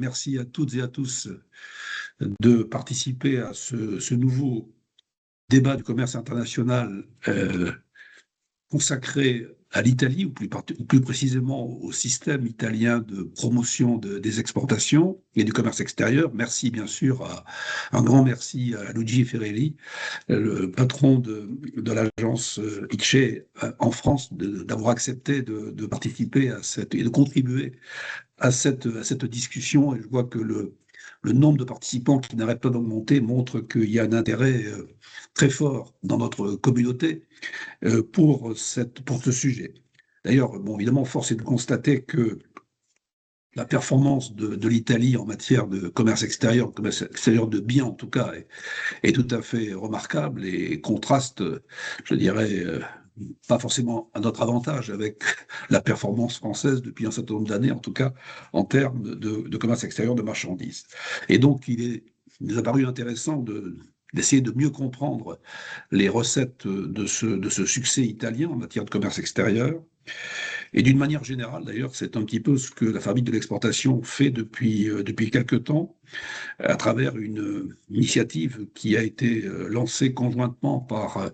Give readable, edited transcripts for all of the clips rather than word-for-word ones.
merci à toutes et à tous de participer à ce nouveau débat du commerce international consacré à l'Italie, ou plus précisément au système italien de promotion des exportations et du commerce extérieur. Merci bien sûr, un grand merci à Luigi Ferrelli, le patron de l'agence ICE en France, d'avoir accepté de participer à cette et de contribuer à cette discussion. Et je vois que le nombre de participants qui n'arrête pas d'augmenter montre qu'il y a un intérêt très fort dans notre communauté pour ce sujet. D'ailleurs, bon, évidemment, force est de constater que la performance de l'Italie en matière de commerce extérieur de biens en tout cas, est tout à fait remarquable et contraste, je dirais, pas forcément à notre avantage avec la performance française depuis un certain nombre d'années, en tout cas en termes de commerce extérieur de marchandises. Et donc, il nous a paru intéressant d'essayer de mieux comprendre les recettes de ce succès italien en matière de commerce extérieur. Et d'une manière générale, d'ailleurs, c'est un petit peu ce que la fabrique de l'exportation fait depuis quelque temps, à travers une initiative qui a été lancée conjointement par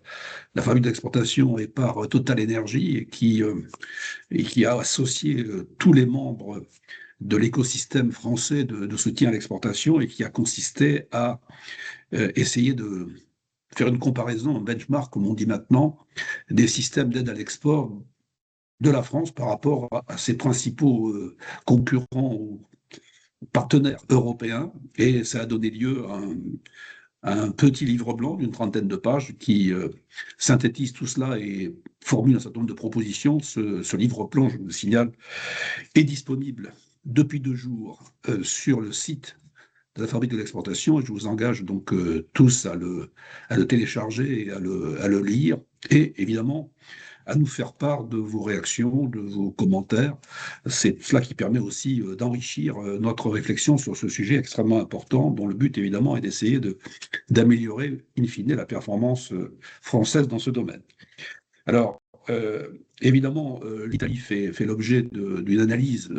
la fabrique de l'exportation et par Total Energy, et qui a associé tous les membres de l'écosystème français de soutien à l'exportation, et qui a consisté à essayer de faire une comparaison, un benchmark, comme on dit maintenant, des systèmes d'aide à l'export de la France par rapport à ses principaux concurrents ou partenaires européens. Et ça a donné lieu à un petit livre blanc d'une trentaine de pages qui synthétise tout cela et formule un certain nombre de propositions. Ce livre blanc, je vous le signale, est disponible depuis 2 jours sur le site de la fabrique de l'exportation, et je vous engage donc tous à le télécharger et à le lire, et évidemment à nous faire part de vos réactions, de vos commentaires. C'est cela qui permet aussi d'enrichir notre réflexion sur ce sujet extrêmement important, dont le but évidemment est d'essayer d'améliorer in fine la performance française dans ce domaine. Alors, évidemment, l'Italie fait l'objet d'une analyse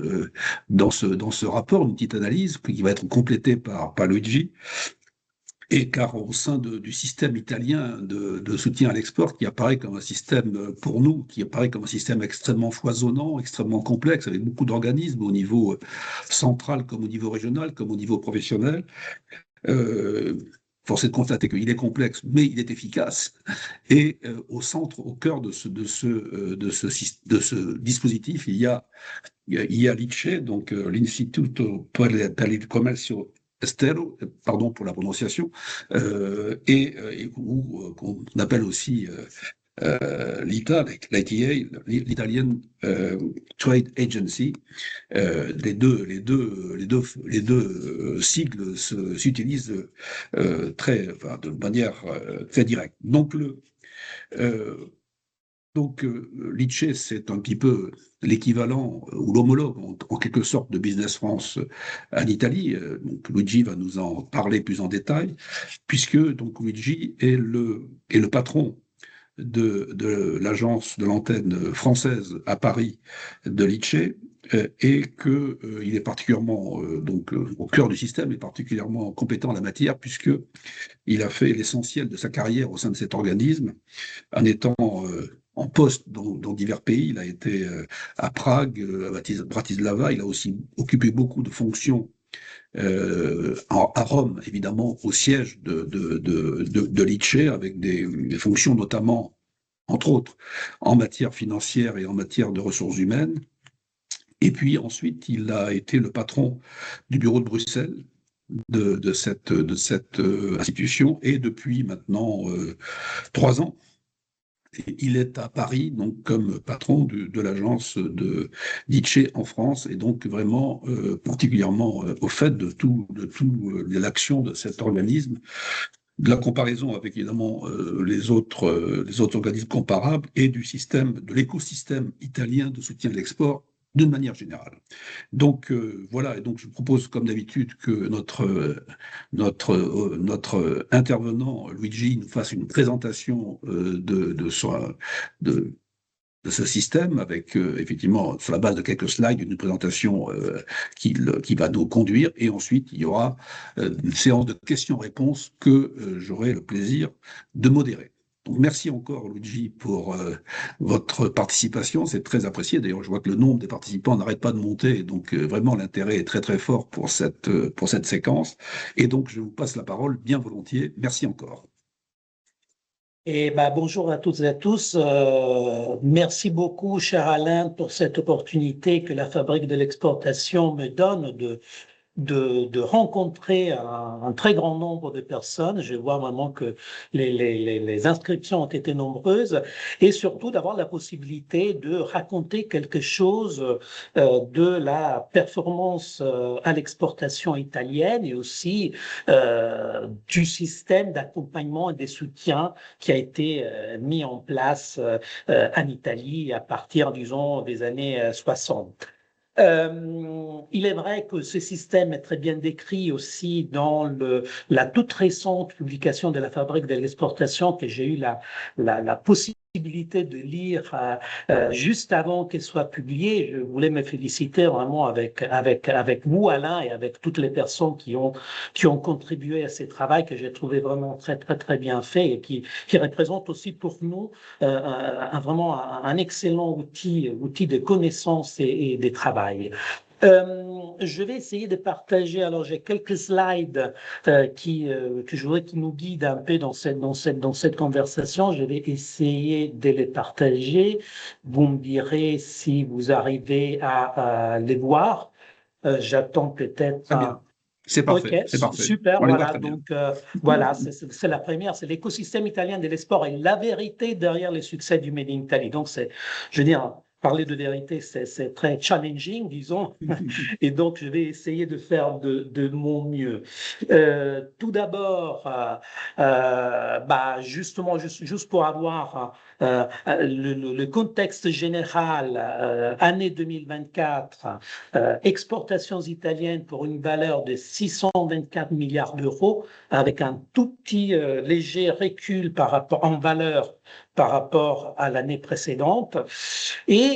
dans ce rapport, une petite analyse qui va être complétée par Luigi, et car au sein du système italien de soutien à l'export, qui apparaît comme un système, pour nous, qui apparaît comme un système extrêmement foisonnant, extrêmement complexe, avec beaucoup d'organismes au niveau central, comme au niveau régional, comme au niveau professionnel, force est de constater qu'il est complexe, mais il est efficace. Et au centre, au cœur de ce dispositif, il y a l'ICE, donc l'Istituto per il Commercio Estero, pardon pour la prononciation, qu'on appelle aussi l'ITA, l'Italian Trade Agency. Les deux sigles s'utilisent de manière très directe. Donc, l'ICE, c'est un petit peu l'équivalent ou l'homologue en quelque sorte de Business France en Italie. Donc, Luigi va nous en parler plus en détail, puisque donc Luigi est le patron de l'agence de l'antenne française à Paris de l'ICE, et qu'il est particulièrement au cœur du système, et particulièrement compétent en la matière, puisque il a fait l'essentiel de sa carrière au sein de cet organisme, en étant en poste dans divers pays. Il a été à Prague, à Bratislava. Il a aussi occupé beaucoup de fonctions à Rome, évidemment, au siège de l'ICE, avec des fonctions notamment, entre autres, en matière financière et en matière de ressources humaines. Et puis ensuite, il a été le patron du bureau de Bruxelles de cette institution, et depuis maintenant 3 ans, il est à Paris, donc comme patron de l'agence d'ICE en France, et donc vraiment particulièrement au fait de l'action de cet organisme, de la comparaison avec évidemment les autres organismes comparables, et de l'écosystème italien de soutien de l'export d'une manière générale. Donc voilà, et donc je propose comme d'habitude que notre intervenant Luigi nous fasse une présentation de ce système, avec effectivement sur la base de quelques slides, une présentation qui va nous conduire, et ensuite il y aura une séance de questions-réponses que j'aurai le plaisir de modérer. Donc, merci encore, Luigi, pour votre participation. C'est très apprécié. D'ailleurs, je vois que le nombre des participants n'arrête pas de monter. Donc, vraiment, l'intérêt est très, très fort pour cette séquence. Et donc, je vous passe la parole bien volontiers. Merci encore. Et bonjour à toutes et à tous. Merci beaucoup, cher Alain, pour cette opportunité que la Fabrique de l'exportation me donne de rencontrer un très grand nombre de personnes. Je vois vraiment que les inscriptions ont été nombreuses et surtout d'avoir la possibilité de raconter quelque chose de la performance à l'exportation italienne et aussi du système d'accompagnement et des soutiens qui a été mis en place en Italie à partir, disons, des années 60. Il est vrai que ce système est très bien décrit aussi dans la toute récente publication de la Fabrique de l'exportation que j'ai eu la possibilité de lire juste avant qu'elle soit publiée. Je voulais me féliciter vraiment avec vous, Alain, et avec toutes les personnes qui ont contribué à ce travail que j'ai trouvé vraiment très, très, très bien fait et qui représente aussi pour nous vraiment un excellent outil de connaissance et de travail. Je vais essayer de partager. Alors, j'ai quelques slides que je voudrais qui nous guident un peu dans cette conversation. Je vais essayer de les partager. Vous me direz si vous arrivez à les voir. J'attends peut-être. Très bien. C'est parfait. Ok, C'est parfait. super. On les voit Voilà, très bien. donc voilà, c'est la première, c'est l'écosystème italien de l'esport et la vérité derrière les succès du Made in Italy. Donc, je veux dire, parler de vérité, c'est très challenging, disons, et donc je vais essayer de faire de mon mieux. Tout d'abord, justement, juste pour avoir le contexte général, année 2024, exportations italiennes pour une valeur de 624 milliards d'euros, avec un tout petit léger recul en valeur par rapport à l'année précédente. Et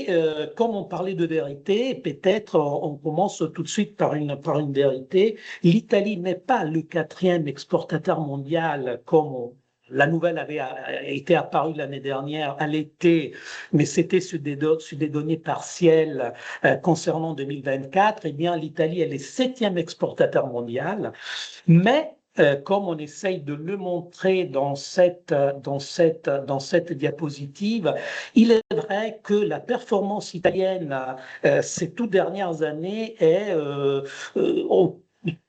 comme on parlait de vérité, peut-être on commence tout de suite par une vérité. L'Italie n'est pas le quatrième exportateur mondial comme la nouvelle avait été apparue l'année dernière à l'été, mais c'était sur des données partielles concernant 2024. Eh bien, l'Italie est le septième exportateur mondial, mais comme on essaye de le montrer dans cette diapositive, il est vrai que la performance italienne ces toutes dernières années est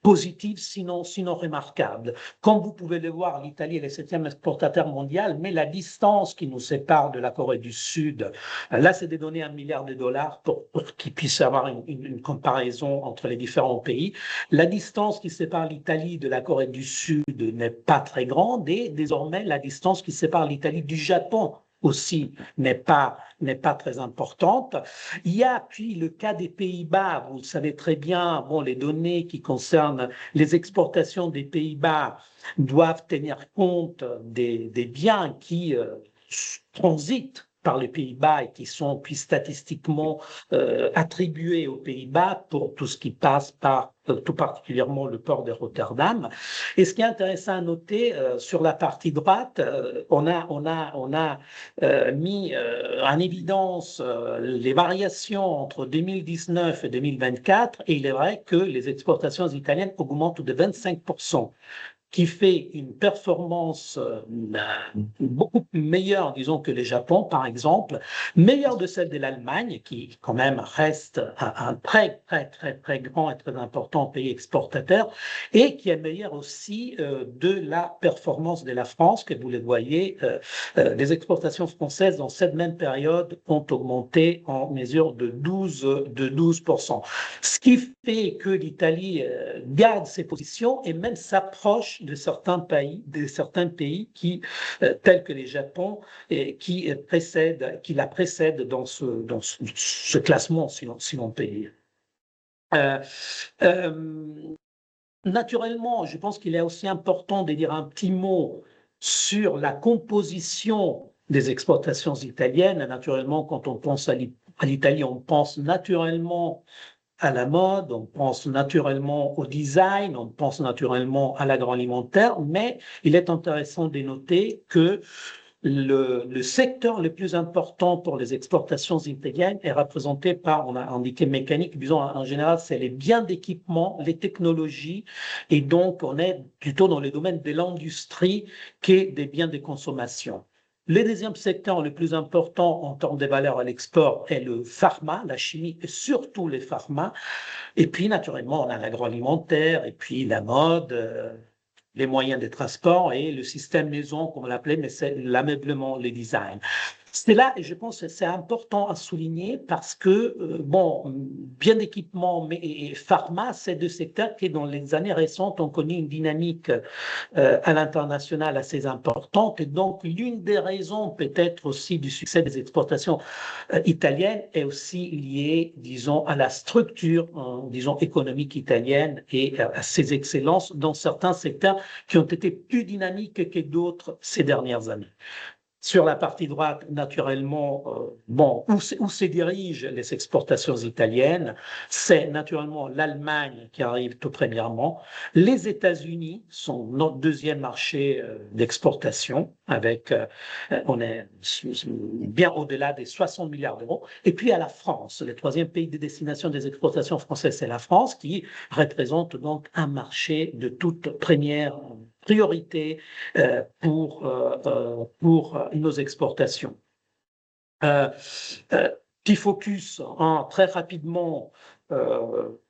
positive, sinon remarquable. Comme vous pouvez le voir, l'Italie est le septième exportateur mondial, mais la distance qui nous sépare de la Corée du Sud, là, c'est des données en milliards de dollars pour qu'ils puissent avoir une comparaison entre les différents pays. La distance qui sépare l'Italie de la Corée du Sud n'est pas très grande et désormais, la distance qui sépare l'Italie du Japon aussi n'est pas très importante. Il y a puis le cas des Pays-Bas, vous le savez très bien, les données qui concernent les exportations des Pays-Bas doivent tenir compte des biens qui transitent par les Pays-Bas et qui sont puis statistiquement attribués aux Pays-Bas pour tout ce qui passe par tout particulièrement le port de Rotterdam. Et ce qui est intéressant à noter, sur la partie droite, on a mis en évidence les variations entre 2019 et 2024, et il est vrai que les exportations italiennes augmentent de 25%. Qui fait une performance beaucoup meilleure, disons, que le Japon, par exemple, meilleure de celle de l'Allemagne, qui quand même reste un très, très, très, très grand et très important pays exportateur, et qui est meilleure aussi de la performance de la France, que vous le voyez, les exportations françaises dans cette même période ont augmenté en mesure de 12%. Ce qui fait que l'Italie garde ses positions et même s'approche de certains pays qui, tels que les Japon, qui la précèdent dans ce classement, si l'on peut dire. Naturellement, je pense qu'il est aussi important de dire un petit mot sur la composition des exportations italiennes. Naturellement, quand on pense à l'Italie, on pense naturellement à la mode, on pense naturellement au design, on pense naturellement à l'agroalimentaire, mais il est intéressant de noter que le secteur le plus important pour les exportations italiennes est représenté par, on a indiqué mécanique, disons en général, c'est les biens d'équipement, les technologies, et donc on est plutôt dans le domaine de l'industrie que des biens de consommation. Le deuxième secteur le plus important en termes de valeur à l'export est le pharma, la chimie et surtout les pharma. Et puis, naturellement, on a l'agroalimentaire et puis la mode, les moyens de transport et le système maison, comme on l'appelait, mais c'est l'ameublement, le design. C'est là, et je pense que c'est important à souligner parce que, bon, bien d'équipement et pharma, c'est deux secteurs qui, dans les années récentes, ont connu une dynamique à l'international assez importante. Et donc, l'une des raisons peut-être aussi du succès des exportations italiennes est aussi liée, disons, à la structure, disons, économique italienne et à ses excellences dans certains secteurs qui ont été plus dynamiques que d'autres ces dernières années. Sur la partie droite, naturellement, bon, où se dirigent les exportations italiennes? C'est naturellement l'Allemagne qui arrive tout premièrement. Les États-Unis sont notre deuxième marché d'exportation, avec, on est bien au-delà des 60 milliards d'euros. Et puis à la France, le troisième pays de destination des exportations françaises, c'est la France, qui représente donc un marché de toute première priorité pour nos exportations. Petit focus très rapidement,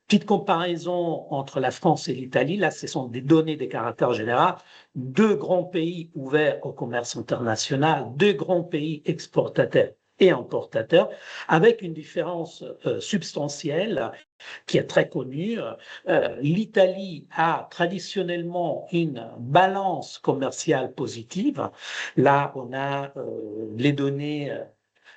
petite comparaison entre la France et l'Italie. Là, ce sont des données de caractère général. Deux grands pays ouverts au commerce international, deux grands pays exportateurs et importateurs, avec une différence substantielle qui est très connue. L'Italie a traditionnellement une balance commerciale positive. Là, on a les données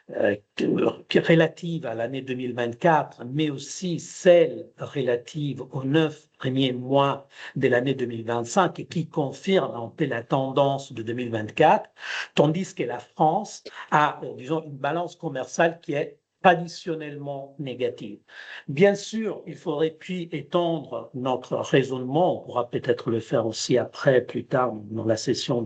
relatives à l'année 2024, mais aussi celles relatives aux 9 premiers mois de l'année 2025 et qui confirment un peu la tendance de 2024, tandis que la France a, disons, une balance commerciale qui est traditionnellement négative. Bien sûr, il faudrait puis étendre notre raisonnement, on pourra peut-être le faire aussi après, plus tard, dans la session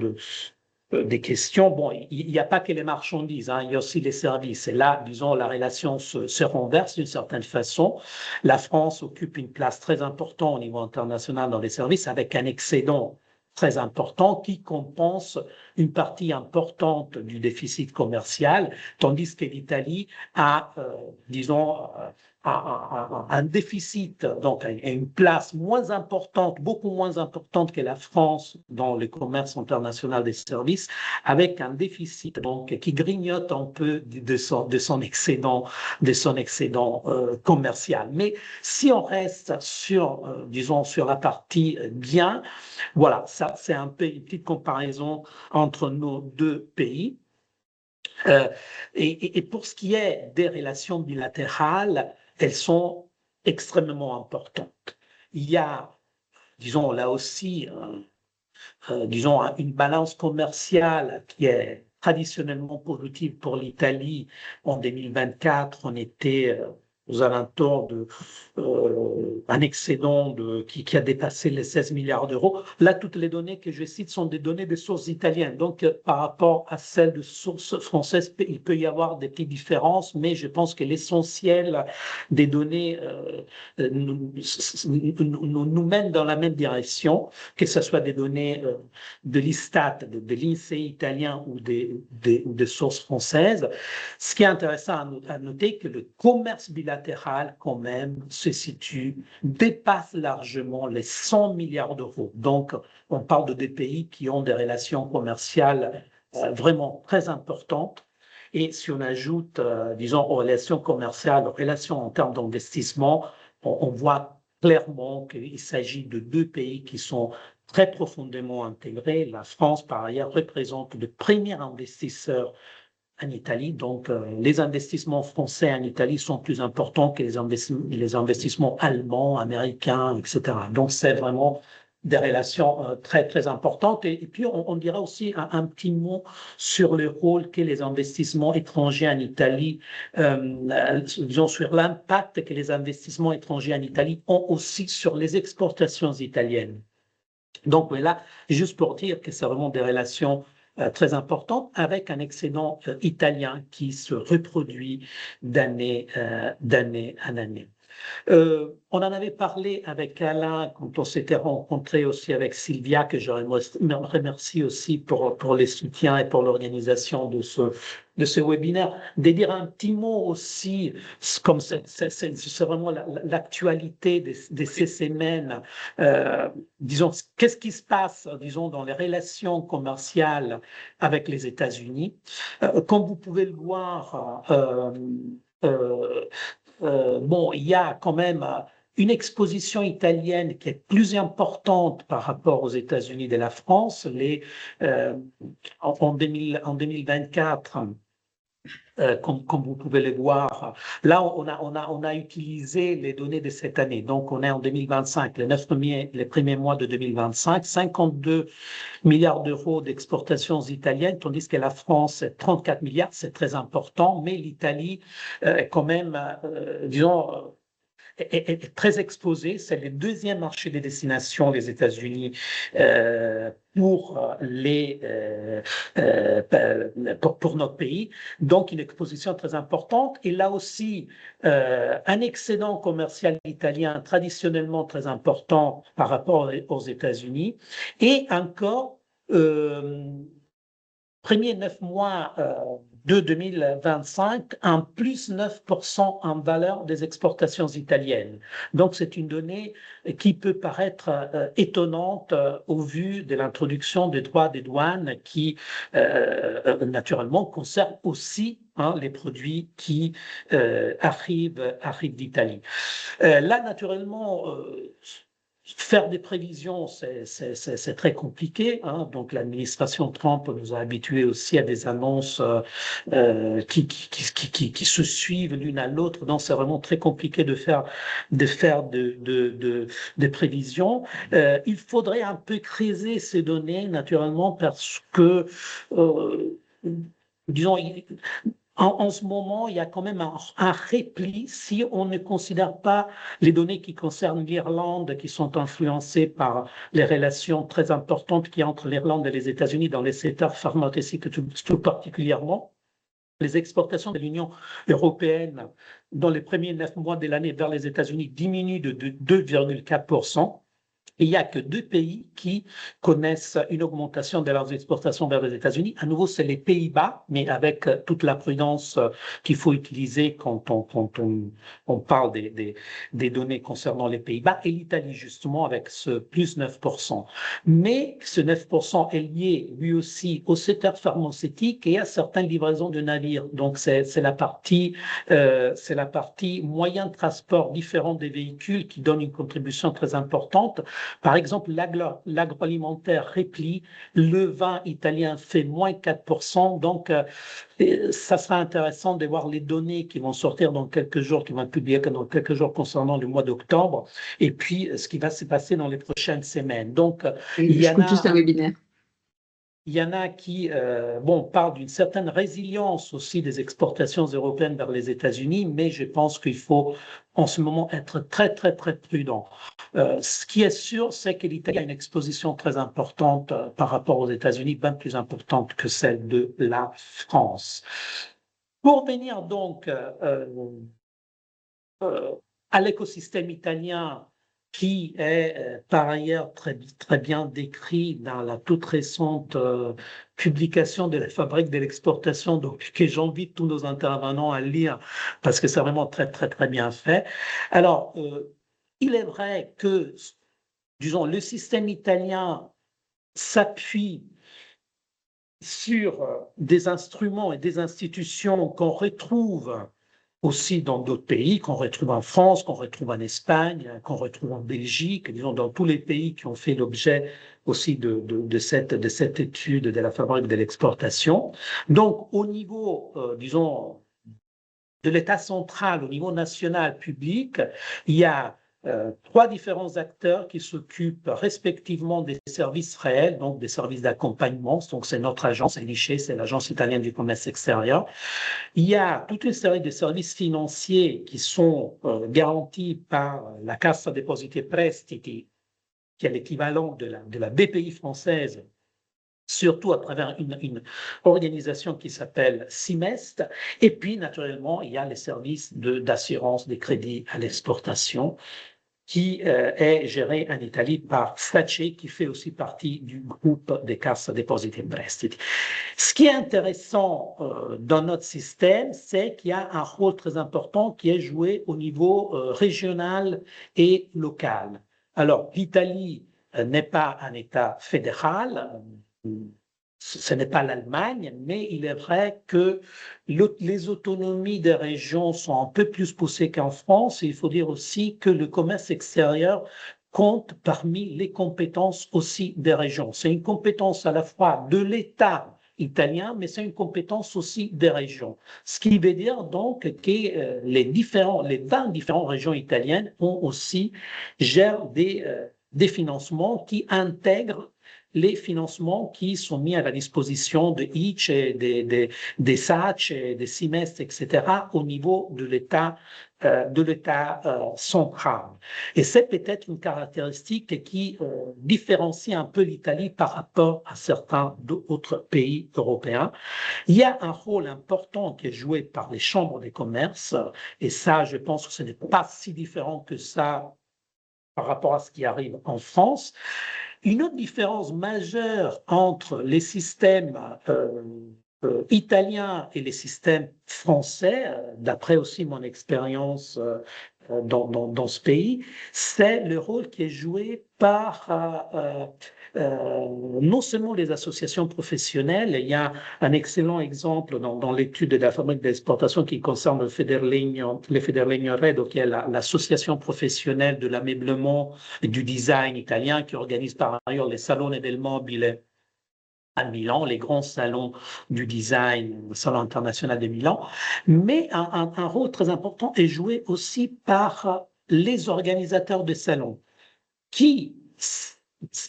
des questions. Bon, il n'y a pas que les marchandises, hein, il y a aussi les services. Et là, disons, la relation se renverse d'une certaine façon. La France occupe une place très importante au niveau international dans les services avec un excédent très important qui compense une partie importante du déficit commercial, tandis que l'Italie a, disons, un déficit, donc une place moins importante, beaucoup moins importante que la France dans le commerce international des services, avec un déficit donc qui grignote un peu de son excédent, commercial. Mais si on reste sur, disons, sur la partie bien, voilà, ça c'est un peu une petite comparaison entre nos deux pays. Et pour ce qui est des relations bilatérales, elles sont extrêmement importantes. Il y a, disons, là aussi, disons, une balance commerciale qui est traditionnellement positive pour l'Italie. En 2024, on était aux alentours de un excédent qui a dépassé les 16 milliards d'euros. Là, toutes les données que je cite sont des données de sources italiennes. Donc, par rapport à celles de sources françaises, il peut y avoir des petites différences, mais je pense que l'essentiel des données nous mène dans la même direction, que ce soit des données de l'Istat, de l'INSEE italien ou des sources françaises. Ce qui est intéressant à noter, que le commerce bilatéral, quand même, dépasse largement les 100 milliards d'euros. Donc, on parle de des pays qui ont des relations commerciales vraiment très importantes. Et si on ajoute, disons, aux relations commerciales, aux relations en termes d'investissement, on voit clairement qu'il s'agit de deux pays qui sont très profondément intégrés. La France, par ailleurs, représente le premier investisseur en Italie. Donc, les investissements français en Italie sont plus importants que les investissements allemands, américains, etc. Donc, c'est vraiment des relations très, très importantes. Et puis, on dira aussi un petit mot sur le rôle que les investissements étrangers en Italie, disons, sur l'impact que les investissements étrangers en Italie ont aussi sur les exportations italiennes. Donc, voilà, juste pour dire que c'est vraiment des relations très importantes avec un excédent italien qui se reproduit d'année en année. On en avait parlé avec Alain quand on s'était rencontré aussi avec Sylvia, que je remercie aussi pour les soutiens et pour l'organisation de ce webinaire, de dire un petit mot aussi, comme c'est vraiment l'actualité de ces semaines, disons, qu'est-ce qui se passe, disons, dans les relations commerciales avec les États-Unis. Comme vous pouvez le voir, bon, il y a quand même une exposition italienne qui est plus importante par rapport aux États-Unis de la France. En 2024, comme vous pouvez le voir, là, on a utilisé les données de cette année. Donc, on est en 2025, les premiers mois de 2025, 52 milliards d'euros d'exportations italiennes, tandis que la France, 34 milliards, c'est très important, mais l'Italie est quand même, disons, est très exposé. C'est le deuxième marché des destinations, les États-Unis, pour notre pays. Donc, une exposition très importante. Et là aussi, un excédent commercial italien traditionnellement très important par rapport aux États-Unis. Et encore, premiers 9 mois de 2025, un plus 9% en valeur des exportations italiennes. Donc, c'est une donnée qui peut paraître étonnante au vu de l'introduction des droits des douanes qui, naturellement, concernent aussi les produits qui arrivent d'Italie. Là, naturellement, faire des prévisions, c'est très compliqué. Donc, l'administration Trump nous a habitués aussi à des annonces qui se suivent l'une à l'autre. Donc, c'est vraiment très compliqué de faire des prévisions. Il faudrait un peu creuser ces données, naturellement, parce que, disons, en ce moment, il y a quand même un repli si on ne considère pas les données qui concernent l'Irlande, qui sont influencées par les relations très importantes qu'il y a entre l'Irlande et les États-Unis dans les secteurs pharmaceutiques tout particulièrement. Les exportations de l'Union européenne dans les premiers 9 mois de l'année vers les États-Unis diminuent de 2,4%. Il n'y a que 2 pays qui connaissent une augmentation de leurs exportations vers les États-Unis. À nouveau, c'est les Pays-Bas, mais avec toute la prudence qu'il faut utiliser quand on parle des données concernant les Pays-Bas, et l'Italie, justement, avec ce plus 9%. Mais ce 9% est lié, lui aussi, au secteur pharmaceutique et à certaines livraisons de navires. Donc, c'est la partie moyen de transport différent des véhicules qui donne une contribution très importante. Par exemple, l'agroalimentaire replie, le vin italien fait moins 4%. Donc, ça sera intéressant de voir les données qui vont sortir dans quelques jours, qui vont être publiées dans quelques jours concernant le mois d'octobre, et puis ce qui va se passer dans les prochaines semaines. Donc, il y en a juste un webinaire. Il y en a qui parlent d'une certaine résilience aussi des exportations européennes vers les États-Unis, mais je pense qu'il faut en ce moment être très, très, très prudent. Ce qui est sûr, c'est que l'Italie a une exposition très importante par rapport aux États-Unis, bien plus importante que celle de la France. Pour venir donc à l'écosystème italien, qui est par ailleurs très, très bien décrit dans la toute récente publication de la Fabrique de l'exportation, donc que j'invite tous nos intervenants à lire parce que c'est vraiment très, très, très bien fait. Alors, il est vrai que, disons, le système italien s'appuie sur des instruments et des institutions qu'on retrouve aussi dans d'autres pays, qu'on retrouve en France, qu'on retrouve en Espagne, qu'on retrouve en Belgique, disons dans tous les pays qui ont fait l'objet aussi de cette étude de la Fabrique de l'exportation. Donc, au niveau, disons, de l'État central, au niveau national public, il y a trois différents acteurs qui s'occupent respectivement des services réels, donc des services d'accompagnement. Donc, c'est notre agence, l'ICHE, c'est l'Agence italienne du commerce extérieur. Il y a toute une série de services financiers qui sont garantis par la Cassa Depositi e Prestiti, qui est l'équivalent de la BPI française, surtout à travers une organisation qui s'appelle Simest. Et puis, naturellement, il y a les services d'assurance des crédits à l'exportation, qui est géré en Italie par FACE, qui fait aussi partie du groupe des Cassa Depositi e Prestiti. Ce qui est intéressant dans notre système, c'est qu'il y a un rôle très important qui est joué au niveau régional et local. Alors, l'Italie n'est pas un État fédéral, ce n'est pas l'Allemagne, mais il est vrai que les autonomies des régions sont un peu plus poussées qu'en France. Et il faut dire aussi que le commerce extérieur compte parmi les compétences aussi des régions. C'est une compétence à la fois de l'État italien, mais c'est une compétence aussi des régions. Ce qui veut dire donc que les 20 différentes régions italiennes gèrent des financements qui intègrent les financements qui sont mis à la disposition de ICE, des SACE, des Simest, etc., au niveau de l'État central. Et c'est peut-être une caractéristique qui différencie un peu l'Italie par rapport à certains autres pays européens. Il y a un rôle important qui est joué par les chambres des commerces, et ça, je pense que ce n'est pas si différent que ça par rapport à ce qui arrive en France. Une autre différence majeure entre les systèmes italiens et les systèmes français, d'après aussi mon expérience dans ce pays, c'est le rôle qui est joué par non seulement les associations professionnelles. Il y a un excellent exemple dans l'étude de la fabrique d'exportation qui concerne le Federlegno Reddo, qui est l'association professionnelle de l'ameublement et du design italien, qui organise par ailleurs les Salone del Mobile à Milan, les grands salons du design, le Salon international de Milan. Mais un rôle très important est joué aussi par les organisateurs de salons,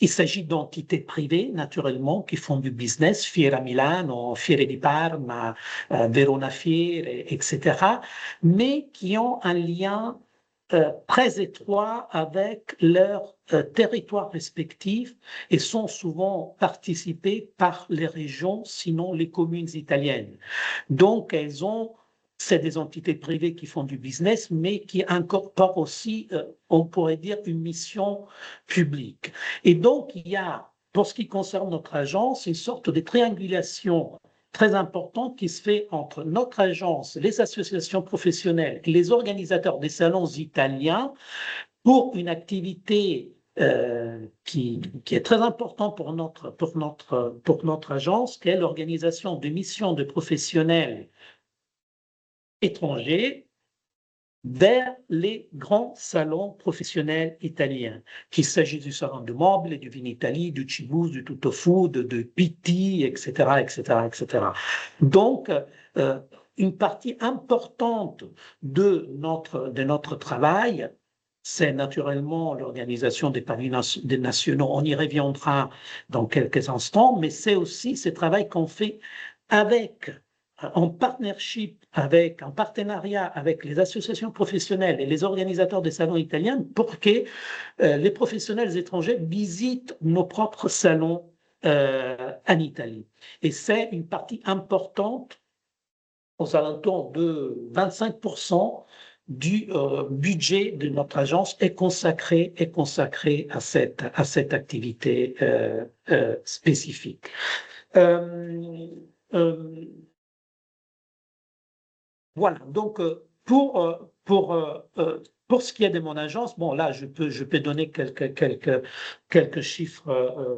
il s'agit d'entités privées, naturellement, qui font du business, Fiera Milano, Fiere di Parma, Verona Fiere, etc., mais qui ont un lien très étroit avec leur territoire respectif et sont souvent participés par les régions, sinon les communes italiennes. Donc, c'est des entités privées qui font du business, mais qui incorporent aussi, on pourrait dire, une mission publique. Et donc, il y a, pour ce qui concerne notre agence, une sorte de triangulation très importante qui se fait entre notre agence, les associations professionnelles et les organisateurs des salons italiens pour une activité qui est très importante pour notre agence, qui est l'organisation de missions de professionnels étrangers vers les grands salons professionnels italiens, qu'il s'agisse du salon du Mobile, du Vinitaly, du Cibus, du Tutto Food, de Pitti, etc., etc., etc. Donc, une partie importante de notre travail, c'est naturellement l'organisation des paris nationaux. On y reviendra dans quelques instants, mais c'est aussi ce travail qu'on fait en partenariat avec les associations professionnelles et les organisateurs des salons italiens pour que les professionnels étrangers visitent nos propres salons en Italie. Et c'est une partie importante, aux alentours de 25% du budget de notre agence est consacré à cette activité spécifique. Voilà, donc pour ce qui est de mon agence, bon là je peux donner quelques chiffres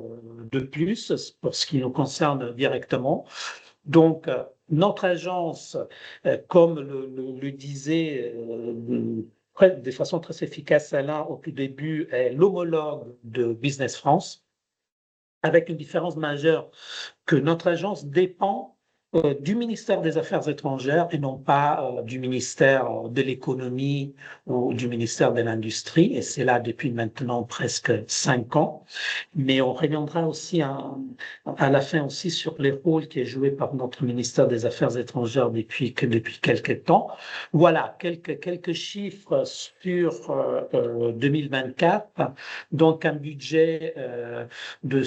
de plus pour ce qui nous concerne directement. Donc notre agence, comme le disait de façon très efficace Alain au tout début, est l'homologue de Business France, avec une différence majeure que notre agence dépend du ministère des Affaires étrangères et non pas du ministère de l'économie ou du ministère de l'Industrie. Et c'est là depuis maintenant presque 5 ans. Mais on reviendra aussi à la fin aussi sur les rôles qui est joué par notre ministère des Affaires étrangères depuis quelques temps. Voilà, quelques chiffres sur 2024. Donc un budget de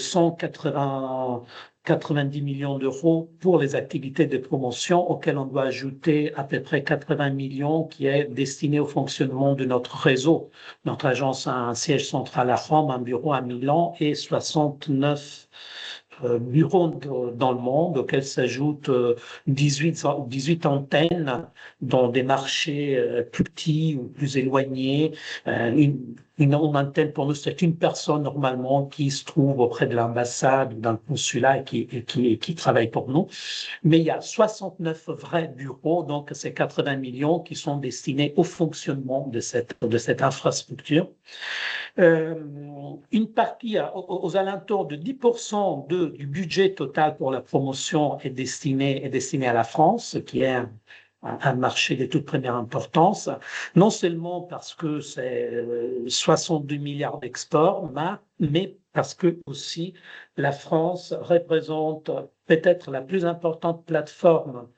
90 millions d'euros pour les activités de promotion, auxquelles on doit ajouter à peu près 80 millions qui est destiné au fonctionnement de notre réseau. Notre agence a un siège central à Rome, un bureau à Milan et 69 bureaux dans le monde, auxquels s'ajoutent 18 antennes dans des marchés plus petits ou plus éloignés. Une antenne pour nous, c'est une personne normalement qui se trouve auprès de l'ambassade ou d'un consulat et qui travaille pour nous. Mais il y a 69 vrais bureaux, donc c'est 80 millions qui sont destinés au fonctionnement de cette infrastructure. Une partie aux alentours de 10% du budget total pour la promotion est destinée à la France, qui est un marché de toute première importance, non seulement parce que c'est 62 milliards d'exports, mais parce que aussi la France représente peut-être la plus importante plateforme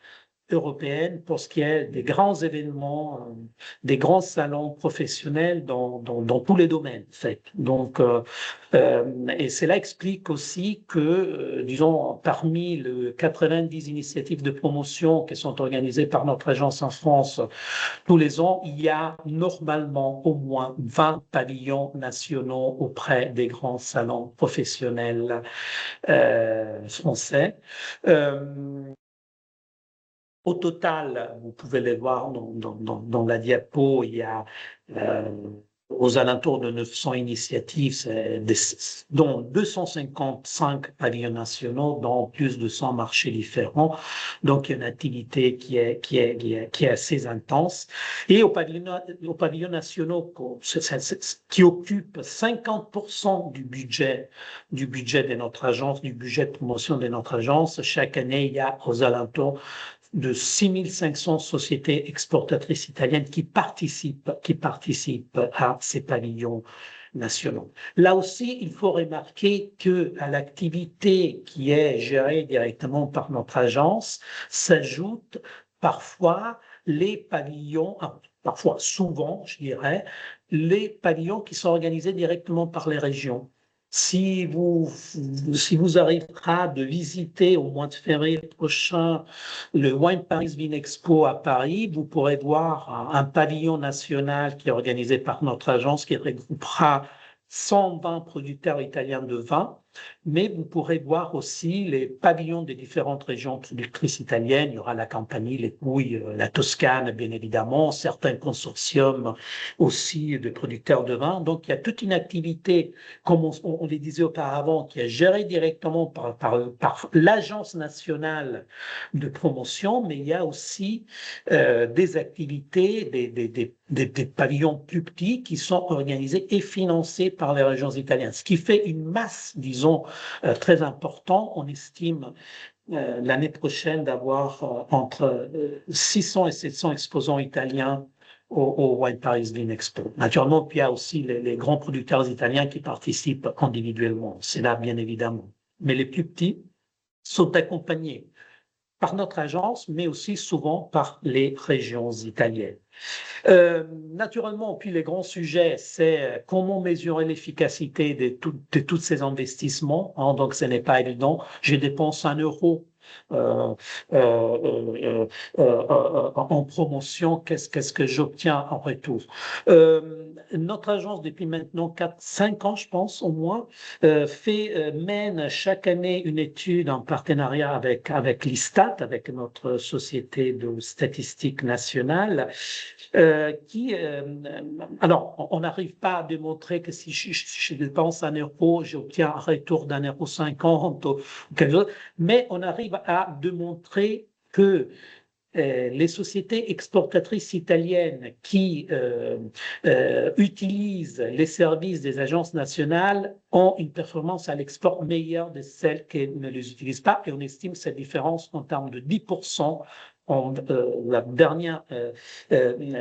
européenne pour ce qui est des grands événements, des grands salons professionnels dans tous les domaines, en fait. Donc, et cela explique aussi que, disons, parmi les 90 initiatives de promotion qui sont organisées par notre agence en France tous les ans, il y a normalement au moins 20 pavillons nationaux auprès des grands salons professionnels français. Au total, vous pouvez les voir dans la diapo, il y a aux alentours de 900 initiatives, dont 255 pavillons nationaux, dans plus de 100 marchés différents. Donc, il y a une activité qui est assez intense. Et aux pavillons nationaux, qui occupent 50% du budget de notre agence, du budget de promotion de notre agence, chaque année, il y a aux alentours de 6500 sociétés exportatrices italiennes qui participent à ces pavillons nationaux. Là aussi, il faut remarquer que à l'activité qui est gérée directement par notre agence s'ajoutent parfois les pavillons, parfois souvent, je dirais, les pavillons qui sont organisés directement par les régions. Si vous arriverez de visiter au mois de février prochain le Wine Paris Vin Expo à Paris, vous pourrez voir un pavillon national qui est organisé par notre agence qui regroupera 120 producteurs italiens de vin, mais vous pourrez voir aussi les pavillons des différentes régions productrices italiennes. Il y aura la Campanie, les Pouilles, la Toscane, bien évidemment, certains consortiums aussi de producteurs de vin. Donc, il y a toute une activité, comme on le disait auparavant, qui est gérée directement par l'Agence nationale de promotion, mais il y a aussi des activités, des pavillons plus petits qui sont organisés et financés par les régions italiennes, ce qui fait une masse, disons, très important. On estime l'année prochaine d'avoir entre 600 et 700 exposants italiens au Wine Paris Vin Expo. Naturellement, puis il y a aussi les grands producteurs italiens qui participent individuellement. C'est là, bien évidemment. Mais les plus petits sont accompagnés par notre agence, mais aussi souvent par les régions italiennes. Naturellement, puis les grands sujets, c'est comment mesurer l'efficacité de tous ces investissements. Hein, donc, ce n'est pas évident. Je dépense 1 euro en promotion, qu'est-ce que j'obtiens en retour? Notre agence, depuis maintenant 4-5 ans, je pense, au moins, mène chaque année une étude en partenariat avec l'ISTAT, avec notre société de statistique nationale, alors, on n'arrive pas à démontrer que si je dépense 1 euro, j'obtiens un retour d'1,50 € ou quelque chose, mais on arrive à démontrer que les sociétés exportatrices italiennes qui utilisent les services des agences nationales ont une performance à l'export meilleure de celles qui ne les utilisent pas, et on estime cette différence en termes de 10%. La dernière, des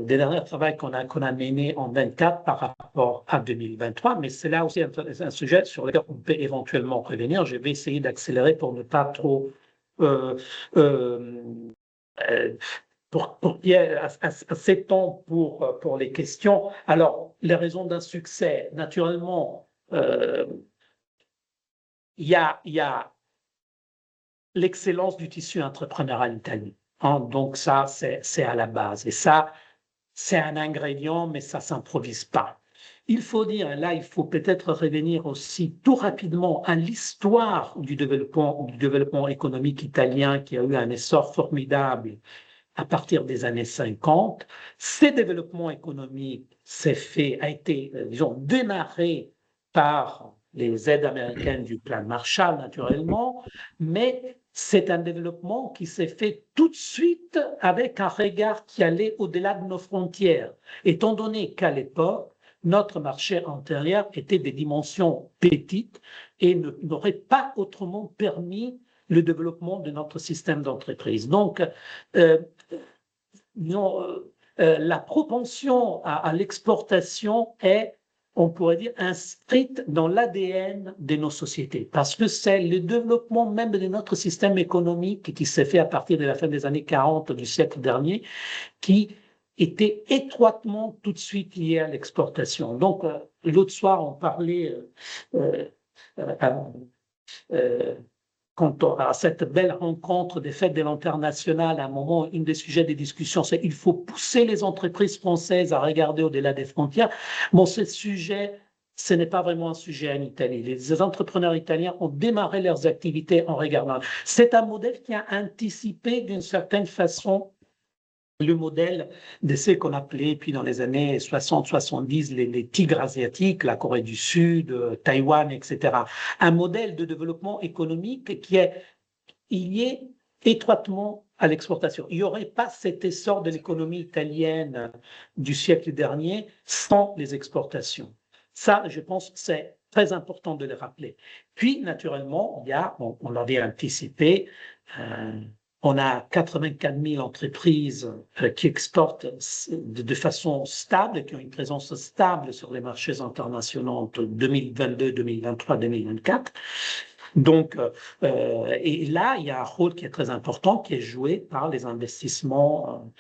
derniers travaux qu'on a menés en 24 par rapport à 2023, mais c'est là aussi un sujet sur lequel on peut éventuellement revenir. Je vais essayer d'accélérer pour ne pas trop euh, pour qu'il y ait assez de temps pour les questions. Alors, les raisons d'un succès, naturellement, il y a l'excellence du tissu entrepreneurial italien. Hein, donc ça, c'est à la base. Et ça, c'est un ingrédient, mais ça ne s'improvise pas. Il faut dire, et là, il faut peut-être revenir aussi tout rapidement à l'histoire du développement économique italien qui a eu un essor formidable à partir des années 50. Ce développement économique a été, disons, démarré par les aides américaines du plan Marshall, naturellement, mais c'est un développement qui s'est fait tout de suite avec un regard qui allait au-delà de nos frontières, étant donné qu'à l'époque, notre marché intérieur était des dimensions petites et n'aurait pas autrement permis le développement de notre système d'entreprise. Donc, la propension à l'exportation est, on pourrait dire, inscrite dans l'ADN de nos sociétés, parce que c'est le développement même de notre système économique qui s'est fait à partir de la fin des années 40 du siècle dernier, qui était étroitement tout de suite lié à l'exportation. Donc, l'autre soir, on parlait à cette belle rencontre des fêtes de l'international, à un moment, un des sujets des discussions, c'est qu'il faut pousser les entreprises françaises à regarder au-delà des frontières. Bon, ce sujet, ce n'est pas vraiment un sujet en Italie. Les entrepreneurs italiens ont démarré leurs activités en regardant. C'est un modèle qui a anticipé d'une certaine façon le modèle de ce qu'on appelait, puis dans les années 60-70, les tigres asiatiques, la Corée du Sud, Taïwan, etc. Un modèle de développement économique qui est lié étroitement à l'exportation. Il n'y aurait pas cet essor de l'économie italienne du siècle dernier sans les exportations. Ça, je pense, c'est très important de le rappeler. Puis, naturellement, il y a, on l'avait anticipé, on a 84 000 entreprises qui exportent de façon stable, qui ont une présence stable sur les marchés internationaux entre 2022, 2023, 2024. Donc, et là, il y a un rôle qui est très important, qui est joué par les investissements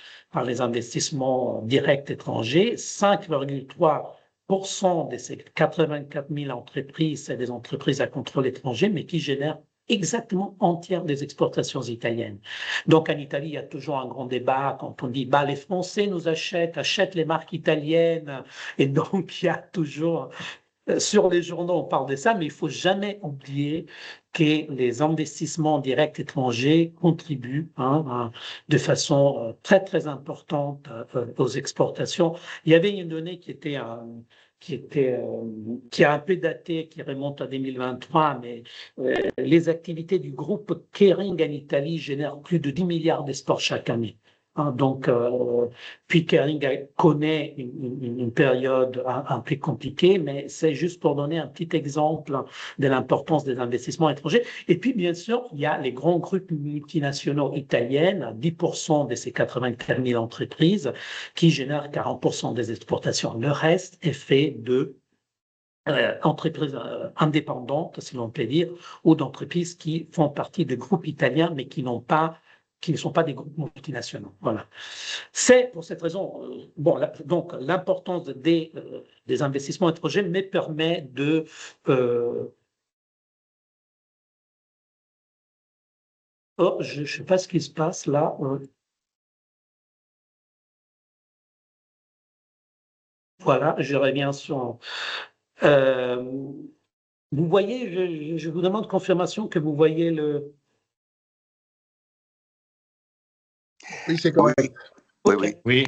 directs étrangers. 5,3% de ces 84 000 entreprises, c'est des entreprises à contrôle étranger, mais qui génèrent exactement entière des exportations italiennes. Donc en Italie, il y a toujours un grand débat quand on dit bah, les Français nous achètent les marques italiennes, et donc il y a toujours sur les journaux on parle de ça, mais il faut jamais oublier que les investissements directs étrangers contribuent de façon très très importante aux exportations. Il y avait une donnée qui a un peu daté, qui remonte à 2023, mais les activités du groupe Kering en Italie génèrent plus de 10 milliards d'exports chaque année. Donc, puis Kering connaît une période un peu compliquée, mais c'est juste pour donner un petit exemple de l'importance des investissements étrangers. Et puis, bien sûr, il y a les grands groupes multinationaux italiennes, 10% de ces 84 000 entreprises, qui génèrent 40% des exportations. Le reste est fait de entreprises indépendantes, si l'on peut dire, ou d'entreprises qui font partie de groupes italiens, mais qui ne sont pas des groupes multinationaux. Voilà. C'est pour cette raison, donc l'importance des investissements étrangers me permet de je ne sais pas ce qui se passe là. Voilà, je reviens sur. Vous voyez, je vous demande confirmation que vous voyez le. Oui, c'est correct. Okay. Oui.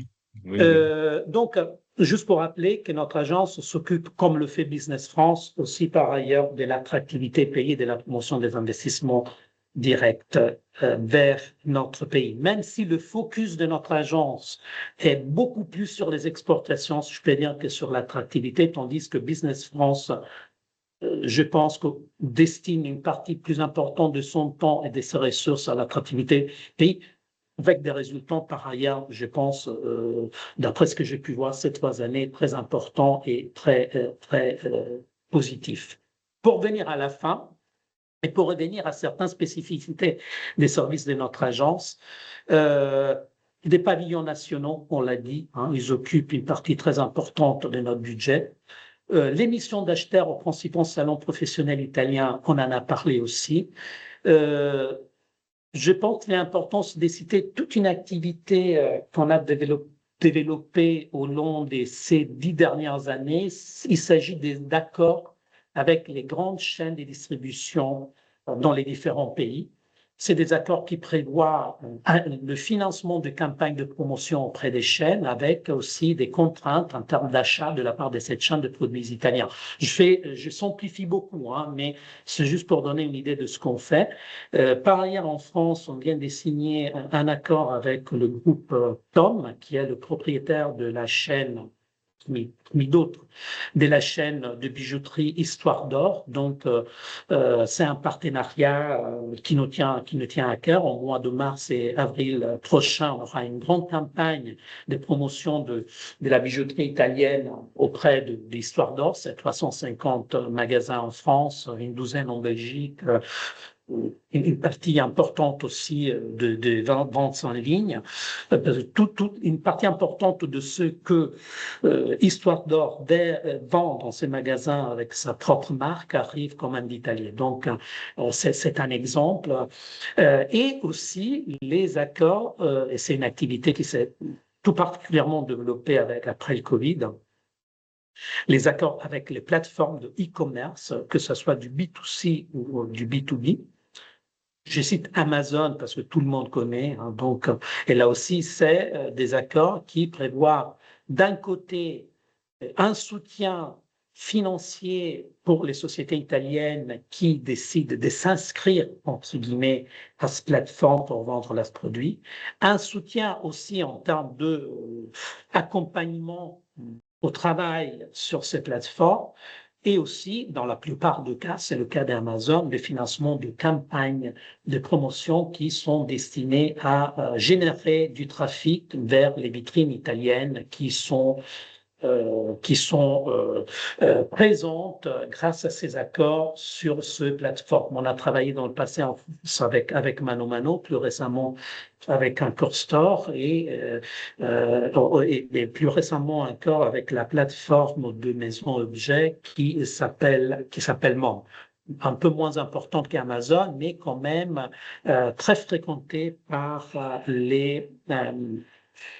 Donc, juste pour rappeler que notre agence s'occupe, comme le fait Business France, aussi par ailleurs de l'attractivité payée, de la promotion des investissements directs vers notre pays. Même si le focus de notre agence est beaucoup plus sur les exportations, je peux dire, que sur l'attractivité, tandis que Business France, je pense qu'on destine une partie plus importante de son temps et de ses ressources à l'attractivité du pays, avec des résultats par ailleurs, je pense, d'après ce que j'ai pu voir ces 3 années, très importants et très positifs. Pour venir à la fin, et pour revenir à certaines spécificités des services de notre agence, des pavillons nationaux, on l'a dit, ils occupent une partie très importante de notre budget. Les missions d'acheteurs aux principaux salons professionnels italiens, on en a parlé aussi. Je pense qu'il est important de citer toute une activité qu'on a développée au long de ces 10 dernières années. Il s'agit d'accords avec les grandes chaînes de distribution dans les différents pays. C'est des accords qui prévoient le financement de campagnes de promotion auprès des chaînes, avec aussi des contraintes en termes d'achat de la part de cette chaîne de produits italiens. Je simplifie beaucoup, mais c'est juste pour donner une idée de ce qu'on fait. Par ailleurs, en France, on vient de signer un accord avec le groupe Tom, qui est le propriétaire de la chaîne, d'autres, de la chaîne de bijouterie Histoire d'Or. Donc, c'est un partenariat qui nous tient à cœur. Au mois de mars et avril prochain, on aura une grande campagne de promotion de la bijouterie italienne auprès d'Histoire d'Or. C'est 350 magasins en France, une douzaine en Belgique, une partie importante aussi de ventes en ligne, une partie importante de ce que Histoire d'Or vend dans ces magasins avec sa propre marque arrive quand même d'Italie. Donc, c'est un exemple. Et aussi les accords, et c'est une activité qui s'est tout particulièrement développée après le Covid, les accords avec les plateformes de e-commerce, que ce soit du B2C ou du B2B. Je cite Amazon parce que tout le monde connaît. Donc, et là aussi, c'est des accords qui prévoient d'un côté un soutien financier pour les sociétés italiennes qui décident de s'inscrire, entre guillemets, à cette plateforme pour vendre leurs produits, un soutien aussi en termes d'accompagnement au travail sur ces plateformes, et aussi, dans la plupart des cas, c'est le cas d'Amazon, le financement de campagnes de promotion qui sont destinées à générer du trafic vers les vitrines italiennes qui sont présentes grâce à ces accords sur ce plateforme. On a travaillé dans le passé avec Mano Mano, plus récemment avec un core store et plus récemment encore avec la plateforme de maison objet qui s'appelle Mom. Un peu moins importante qu'Amazon, mais quand même très fréquentée par les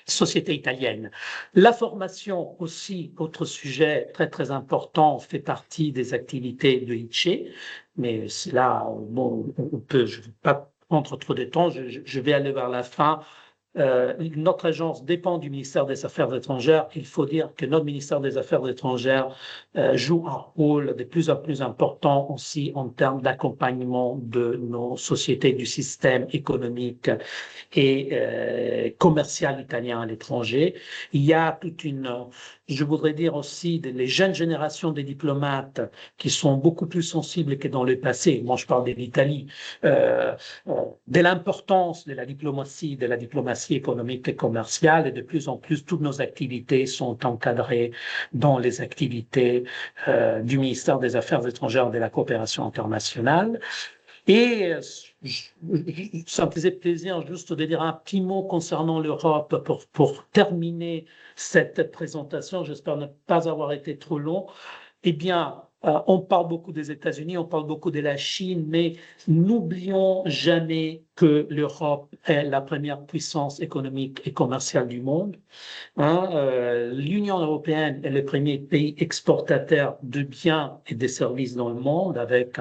société italienne. La formation aussi, autre sujet très très important, fait partie des activités de ICE, mais là, bon, je ne vais pas prendre trop de temps, je vais aller vers la fin. Notre agence dépend du ministère des Affaires étrangères. Il faut dire que notre ministère des Affaires étrangères joue un rôle de plus en plus important aussi en termes d'accompagnement de nos sociétés du système économique et commercial italien à l'étranger. Il y a je voudrais dire aussi, les jeunes générations des diplomates qui sont beaucoup plus sensibles que dans le passé. Moi, je parle de l'Italie, de l'importance de la diplomatie économique et commerciale, et de plus en plus, toutes nos activités sont encadrées dans les activités du ministère des Affaires étrangères et de la coopération internationale. Et ça me faisait plaisir juste de dire un petit mot concernant l'Europe pour terminer cette présentation. J'espère ne pas avoir été trop long. Eh bien, on parle beaucoup des États-Unis, on parle beaucoup de la Chine, mais n'oublions jamais que l'Europe est la première puissance économique et commerciale du monde. L'Union européenne est le premier pays exportateur de biens et de services dans le monde, avec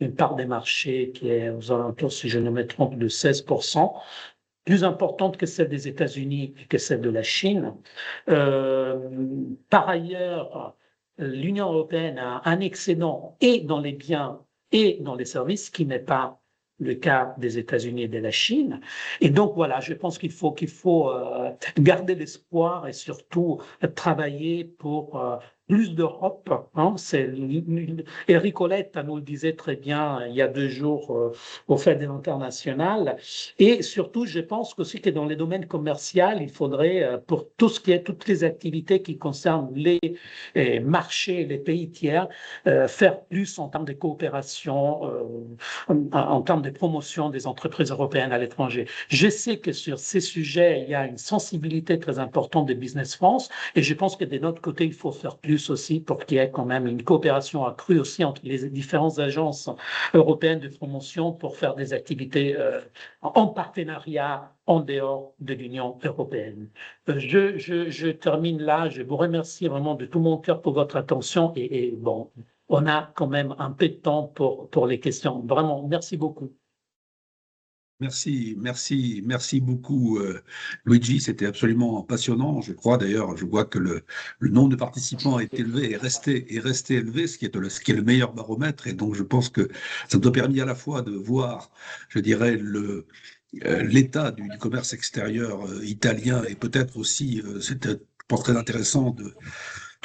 une part des marchés qui est aux alentours, si je ne me trompe, de 16%, plus importante que celle des États-Unis et que celle de la Chine. Par ailleurs, l'Union européenne a un excédent et dans les biens et dans les services qui n'est pas le cas des États-Unis et de la Chine. Et donc voilà, je pense qu'il faut garder l'espoir et surtout travailler pour plus d'Europe. Hein. Eric Oletta nous le disait très bien il y a 2 jours au Fed international. Et surtout, je pense aussi que dans les domaines commerciaux, il faudrait, pour tout ce qui est toutes les activités qui concernent les marchés, les pays tiers, faire plus en termes de coopération, en termes de promotion des entreprises européennes à l'étranger. Je sais que sur ces sujets, il y a une sensibilité très importante de Business France et je pense que de notre côté, il faut faire plus aussi pour qu'il y ait quand même une coopération accrue aussi entre les différentes agences européennes de promotion pour faire des activités en partenariat en dehors de l'Union européenne. Je termine là. Je vous remercie vraiment de tout mon cœur pour votre attention et bon, on a quand même un peu de temps pour les questions. Vraiment, merci beaucoup. Merci beaucoup, Luigi. C'était absolument passionnant. Je crois d'ailleurs, je vois que le nombre de participants est élevé et resté élevé, ce qui est le meilleur baromètre. Et donc, je pense que ça nous a permis à la fois de voir, je dirais, l'état du commerce extérieur italien et peut-être aussi, c'était, je pense, très intéressant de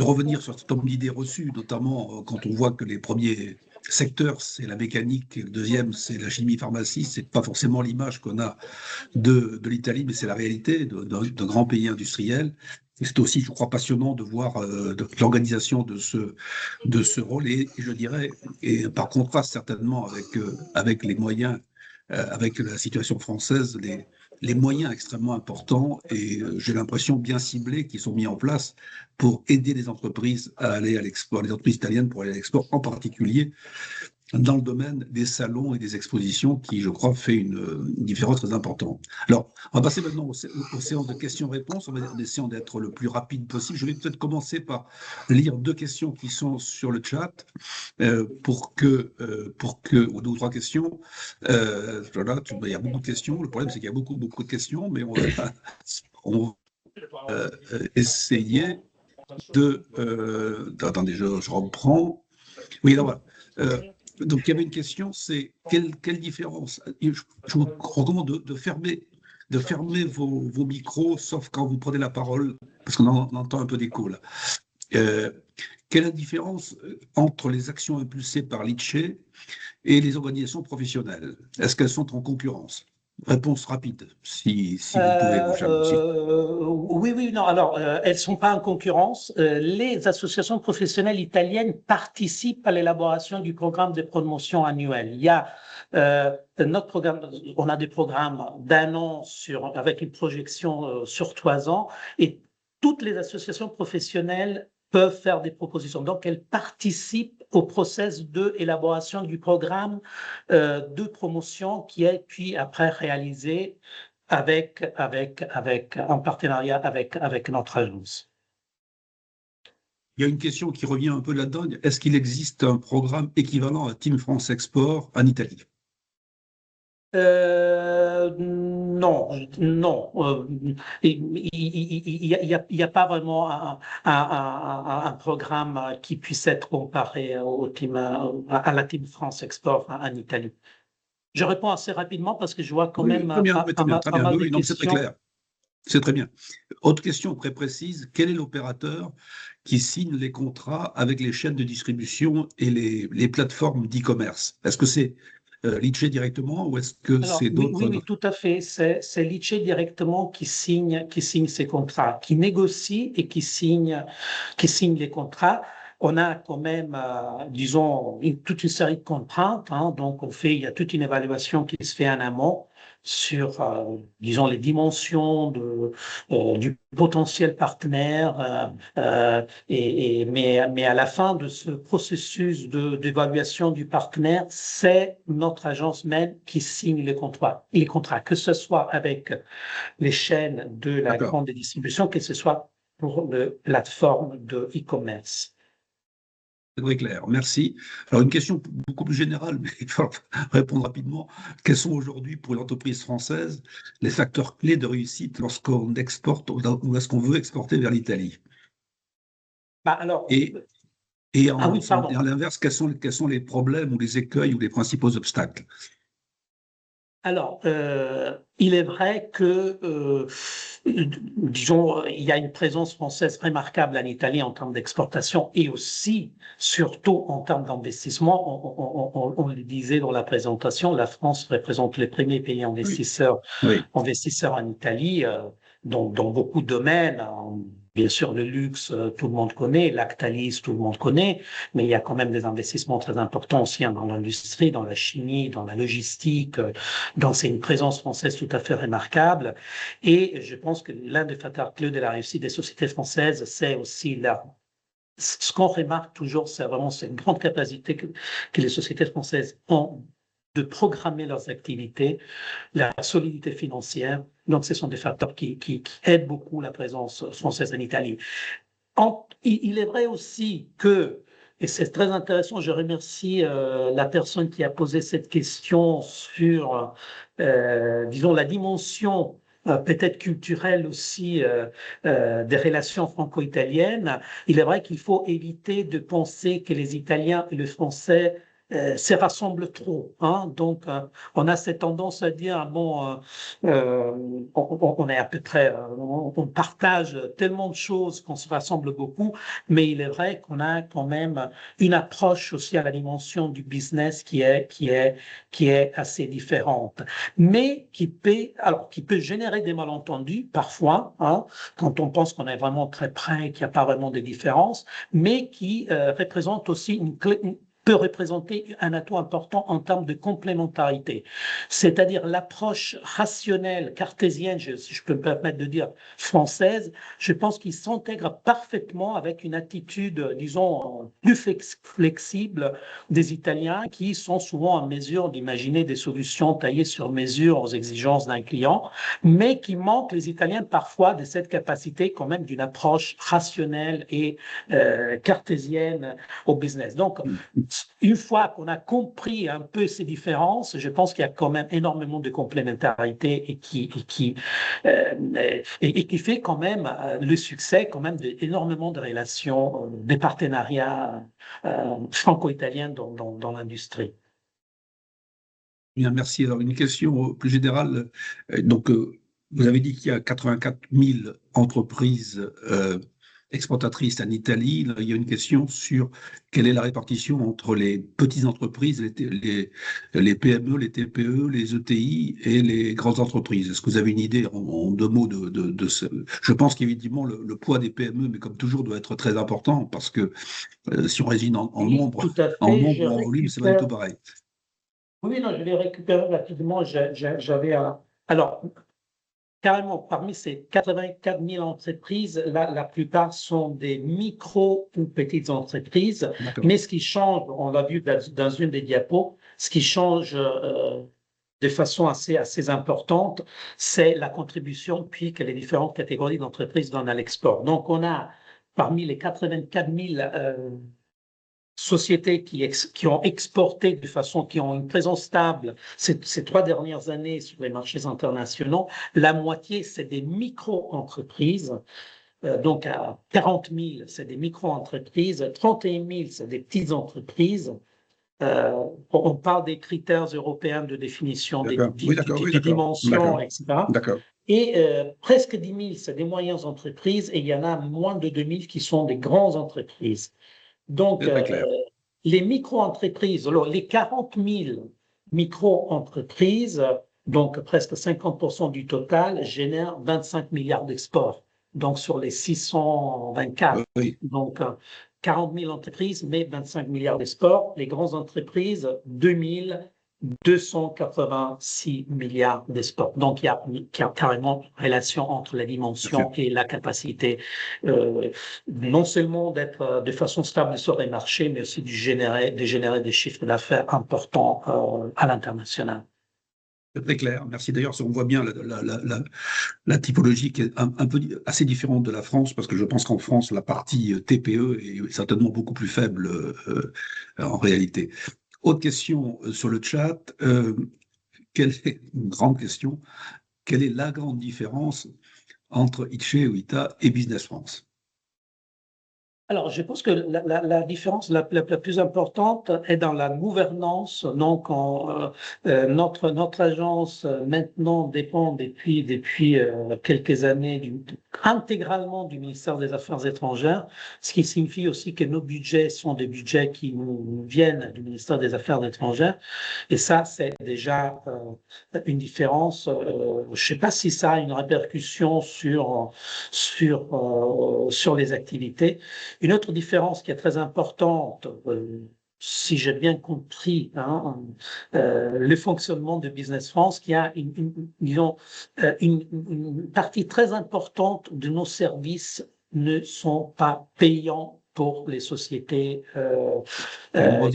revenir sur un certain nombre d'idées reçues, notamment quand on voit que les premiers secteurs, c'est la mécanique, et le deuxième, c'est la chimie-pharmacie. C'est pas forcément l'image qu'on a de l'Italie, mais c'est la réalité de grands pays industriels. Et c'est aussi, je crois, passionnant de voir l'organisation de ce rôle. Et je dirais, et par contraste certainement avec les moyens, avec la situation française, les moyens extrêmement importants et j'ai l'impression bien ciblés qui sont mis en place pour aider les entreprises à aller à l'export, les entreprises italiennes pour aller à l'export, en particulier dans le domaine des salons et des expositions qui, je crois, fait une différence très importante. Alors, on va passer maintenant aux séances de questions-réponses, en essayant d'être le plus rapide possible. Je vais peut-être commencer par lire 2 questions qui sont sur le chat ou 2 ou 3 questions. Voilà, il y a beaucoup de questions. Le problème, c'est qu'il y a beaucoup de questions, mais on va essayer attendez, je reprends. Oui, là, voilà. Donc, il y avait une question, c'est quelle différence? Je vous recommande de fermer vos micros, sauf quand vous prenez la parole, parce qu'on entend un peu d'écho là. Quelle est la différence entre les actions impulsées par l'ITCHE et les organisations professionnelles? Est-ce qu'elles sont en concurrence? Réponse rapide, si vous pouvez, mon cher Lucie. Oui, non. Alors, elles sont pas en concurrence. Les associations professionnelles italiennes participent à l'élaboration du programme de promotion annuel. Il y a notre programme. On a des programmes d'1 an avec une projection sur 3 ans, et toutes les associations professionnelles peuvent faire des propositions. Donc, elles participent au process d'élaboration du programme de promotion qui est puis après réalisé en partenariat avec notre agence. Il y a une question qui revient un peu là-dedans. Est-ce qu'il existe un programme équivalent à Team France Export en Italie? Non. Il n'y a pas vraiment un programme qui puisse être comparé à la Team France Export en Italie. Je réponds assez rapidement parce que je vois quand même très bien, pas mal de non, c'est très questions. clair. C'est très bien. Autre question très précise, quel est l'opérateur qui signe les contrats avec les chaînes de distribution et les plateformes d'e-commerce? Est-ce que c'est l'ITCHE directement ou est-ce que Alors, c'est d'autres? oui, tout à fait. C'est l'ITCHE directement qui signe ces contrats, qui négocie et qui signe les contrats. On a quand même, disons, toute une série de contraintes. Hein. Donc, il y a toute une évaluation qui se fait en amont sur, disons, les dimensions du potentiel partenaire. Mais à la fin de ce processus d'évaluation du partenaire, c'est notre agence même qui signe les contrats, que ce soit avec les chaînes de la D'accord. grande distribution, que ce soit pour les plateformes de e-commerce. C'est très clair, merci. Alors, une question beaucoup plus générale, mais il faut répondre rapidement. Quels sont aujourd'hui, pour l'entreprise française, les facteurs clés de réussite lorsqu'on exporte ou lorsqu'on veut exporter vers l'Italie? Alors, Et oui, à pardon. l'inverse, quels sont les problèmes ou les écueils ou les principaux obstacles? Alors, il est vrai que, disons, il y a une présence française remarquable en Italie en termes d'exportation et aussi, surtout en termes d'investissement. On le disait dans la présentation, la France représente les premiers pays Oui, oui. investisseurs en Italie, dans beaucoup de domaines. Bien sûr, le luxe, tout le monde connaît, Lactalis, tout le monde connaît, mais il y a quand même des investissements très importants aussi dans l'industrie, dans la chimie, dans la logistique. Donc, c'est une présence française tout à fait remarquable. Et je pense que l'un des facteurs clés de la réussite des sociétés françaises, c'est aussi ce qu'on remarque toujours, c'est vraiment cette grande capacité que les sociétés françaises ont de programmer leurs activités, la solidité financière. Donc, ce sont des facteurs qui aident beaucoup la présence française en Italie. Il est vrai aussi que, et c'est très intéressant, je remercie la personne qui a posé cette question sur, disons, la dimension peut-être culturelle aussi des relations franco-italiennes. Il est vrai qu'il faut éviter de penser que les Italiens et les Français se rassemblent trop. Hein. Donc, on a cette tendance à dire, bon, on est à peu près, on partage tellement de choses qu'on se rassemble beaucoup, mais il est vrai qu'on a quand même une approche aussi à la dimension du business qui est assez différente, mais qui peut générer des malentendus parfois, hein, quand on pense qu'on est vraiment très près, qu'il n'y a pas vraiment de différence, mais qui représente aussi peut représenter un atout important en termes de complémentarité. C'est-à-dire l'approche rationnelle, cartésienne, si je peux me permettre de dire, française, je pense qu'il s'intègre parfaitement avec une attitude, disons, plus flexible des Italiens qui sont souvent en mesure d'imaginer des solutions taillées sur mesure aux exigences d'un client, mais qui manquent, les Italiens, parfois de cette capacité quand même d'une approche rationnelle et cartésienne au business. Donc, une fois qu'on a compris un peu ces différences, je pense qu'il y a quand même énormément de complémentarité et qui fait quand même le succès quand même d'énormément de relations, des partenariats franco-italiens dans l'industrie. Bien, merci. Alors, une question plus générale. Donc, vous avez dit qu'il y a 84 000 entreprises exportatrices en Italie. Là, il y a une question sur quelle est la répartition entre les petites entreprises, les PME, les TPE, les ETI et les grandes entreprises. Est-ce que vous avez une idée en deux mots de ce... Je pense qu'évidemment, le poids des PME, mais comme toujours, doit être très important parce que si on résume Oui, tout à en fait. Je nombre ou en volume, c'est pas du récupère. tout pareil. Oui, non, je l'ai récupéré rapidement. J'avais un. Alors, carrément, parmi ces 84 000 entreprises, la plupart sont des micro ou petites entreprises. D'accord. Mais ce qui change, on l'a vu dans une des diapos, ce qui change de façon assez importante, c'est la contribution puis que les différentes catégories d'entreprises donnent à l'export. Donc, on a parmi les 84 000 sociétés qui ont exporté de façon, qui ont une présence stable ces 3 dernières années sur les marchés internationaux, la moitié, c'est des micro-entreprises. Donc, à 40 000, c'est des micro-entreprises. 31 000, c'est des petites entreprises. On parle des critères européens de définition D'accord. Oui, d'accord. Oui, des d'accord. dimensions, D'accord. etc. D'accord. Et presque 10 000, c'est des moyennes entreprises et il y en a moins de 2 000 qui sont des grandes entreprises. Donc, C'est très clair. les micro-entreprises, alors les 40 000 micro-entreprises, donc presque 50% du total, génèrent 25 milliards d'exports. Donc, sur les 624, Oui. donc 40 000 entreprises, mais 25 milliards d'exports. Les grandes entreprises, 286 milliards d'exports. Donc, il y a carrément relation entre la dimension et la capacité euh, non seulement d'être de façon stable sur les marchés, mais aussi de générer des chiffres d'affaires importants à l'international. C'est très clair. Merci. D'ailleurs, on voit bien la typologie qui est un peu assez différente de la France, parce que je pense qu'en France, la partie TPE est certainement beaucoup plus faible en réalité. Autre question sur le chat. Quelle est une grande question? Quelle est la grande différence entre ITCHE ou ITA et Business France? Alors, je pense que la différence la plus importante est dans la gouvernance. Donc, notre agence maintenant dépend depuis quelques années intégralement du ministère des Affaires étrangères, ce qui signifie aussi que nos budgets sont des budgets qui nous viennent du ministère des Affaires étrangères. Et ça, c'est déjà une différence. Je ne sais pas si ça a une répercussion sur les activités. Une autre différence qui est très importante, si j'ai bien compris, le fonctionnement de Business France, qui a disons, une partie très importante de nos services ne sont pas payants pour les sociétés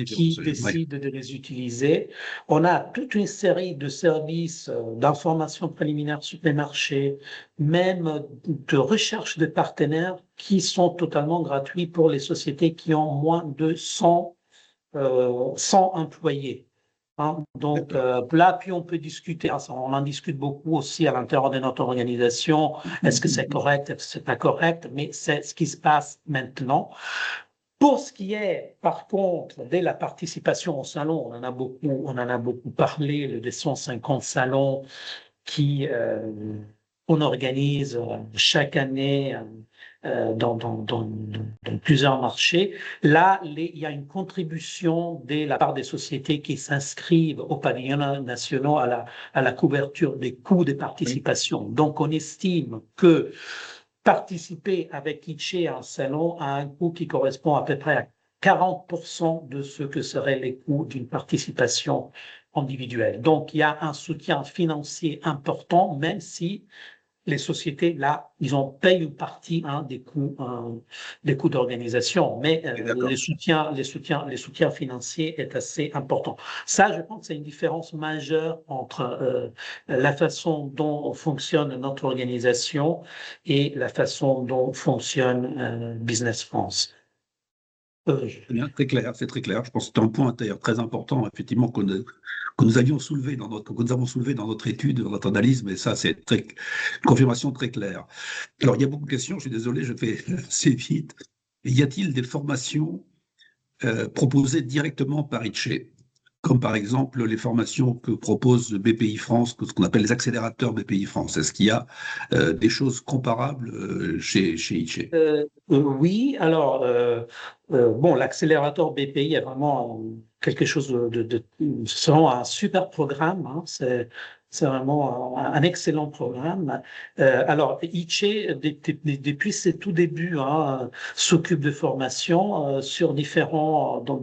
qui décident de les utiliser. On a toute une série de services d'information préliminaire sur les marchés, même de recherche de partenaires qui sont totalement gratuits pour les sociétés qui ont moins de 100 employés. Donc là, puis on peut discuter, on en discute beaucoup aussi à l'intérieur de notre organisation. Est-ce que c'est correct, est-ce que c'est pas correct, mais c'est ce qui se passe maintenant. Pour ce qui est, par contre, de la participation au salon, on en a beaucoup parlé, des 150 salons qui on organise chaque année dans plusieurs marchés. Là, il y a une contribution de la part des sociétés qui s'inscrivent aux pavillons nationaux à la couverture des coûts de participation. Donc, on estime que participer avec Itché à un salon a un coût qui correspond à peu près à 40% de ce que seraient les coûts d'une participation individuelle. Donc, il y a un soutien financier important, même si les sociétés, là, ils en payent une partie des coûts d'organisation, mais les soutiens financiers est assez important. Ça, je pense que c'est une différence majeure entre la façon dont fonctionne notre organisation et la façon dont fonctionne Business France. Bien, très clair, c'est très clair. Je pense que c'est un point d'ailleurs très important, effectivement, que nous avons soulevé dans notre étude, dans notre analyse, mais ça, c'est une confirmation très claire. Alors, il y a beaucoup de questions, je suis désolé, je fais assez vite. Y a-t-il des formations proposées directement par Itché, comme par exemple les formations que propose BPI France, ce qu'on appelle les accélérateurs BPI France? Est-ce qu'il y a des choses comparables chez Itché? Oui, alors, bon, l'accélérateur BPI est vraiment quelque chose c'est vraiment un super programme, c'est vraiment un excellent programme. Alors, Itché, depuis ses tout débuts, s'occupe de formation sur disons, dans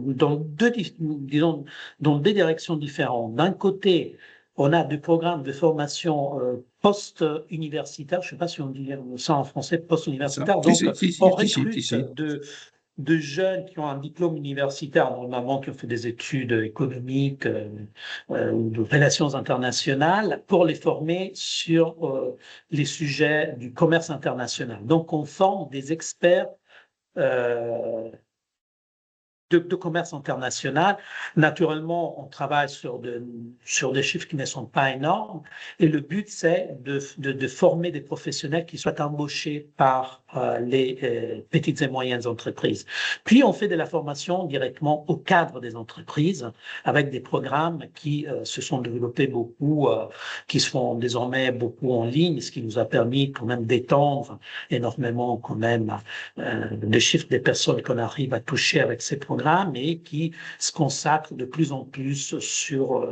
deux directions différentes. D'un côté, on a des programmes de formation post-universitaire, je ne sais pas si on dit ça en français, post-universitaire. Donc, on recrute de jeunes qui ont un diplôme universitaire, normalement qui ont fait des études économiques ou de relations internationales, pour les former sur les sujets du commerce international. Donc, on forme des experts de commerce international. Naturellement, on travaille sur des chiffres qui ne sont pas énormes et le but, c'est de former des professionnels qui soient embauchés par les petites et moyennes entreprises. Puis, on fait de la formation directement au cadre des entreprises avec des programmes qui se sont développés beaucoup, qui se font désormais beaucoup en ligne, ce qui nous a permis quand même d'étendre énormément quand même le chiffre des personnes qu'on arrive à toucher avec ces programmes et qui se consacrent de plus en plus sur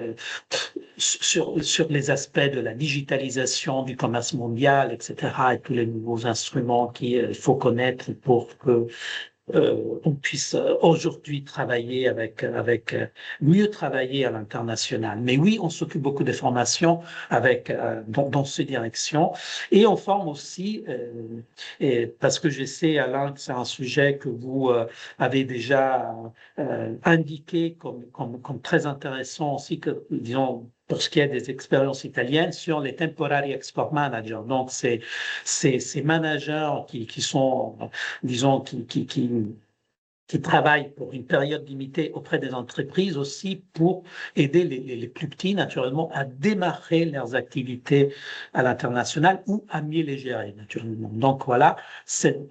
les aspects de la digitalisation du commerce mondial, etc., et tous les nouveaux instruments qu'il faut connaître pour que on puisse aujourd'hui travailler mieux travailler à l'international. Mais oui, on s'occupe beaucoup des formations dans ces directions et on forme aussi, et parce que je sais, Alain, que c'est un sujet que vous avez déjà indiqué comme très intéressant aussi, que, disons, pour ce qui est des expériences italiennes, sur les temporary export managers. Donc, ces managers qui sont, disons, qui qui travaillent pour une période limitée auprès des entreprises aussi pour aider les plus petits, naturellement, à démarrer leurs activités à l'international ou à mieux les gérer, naturellement. Donc voilà,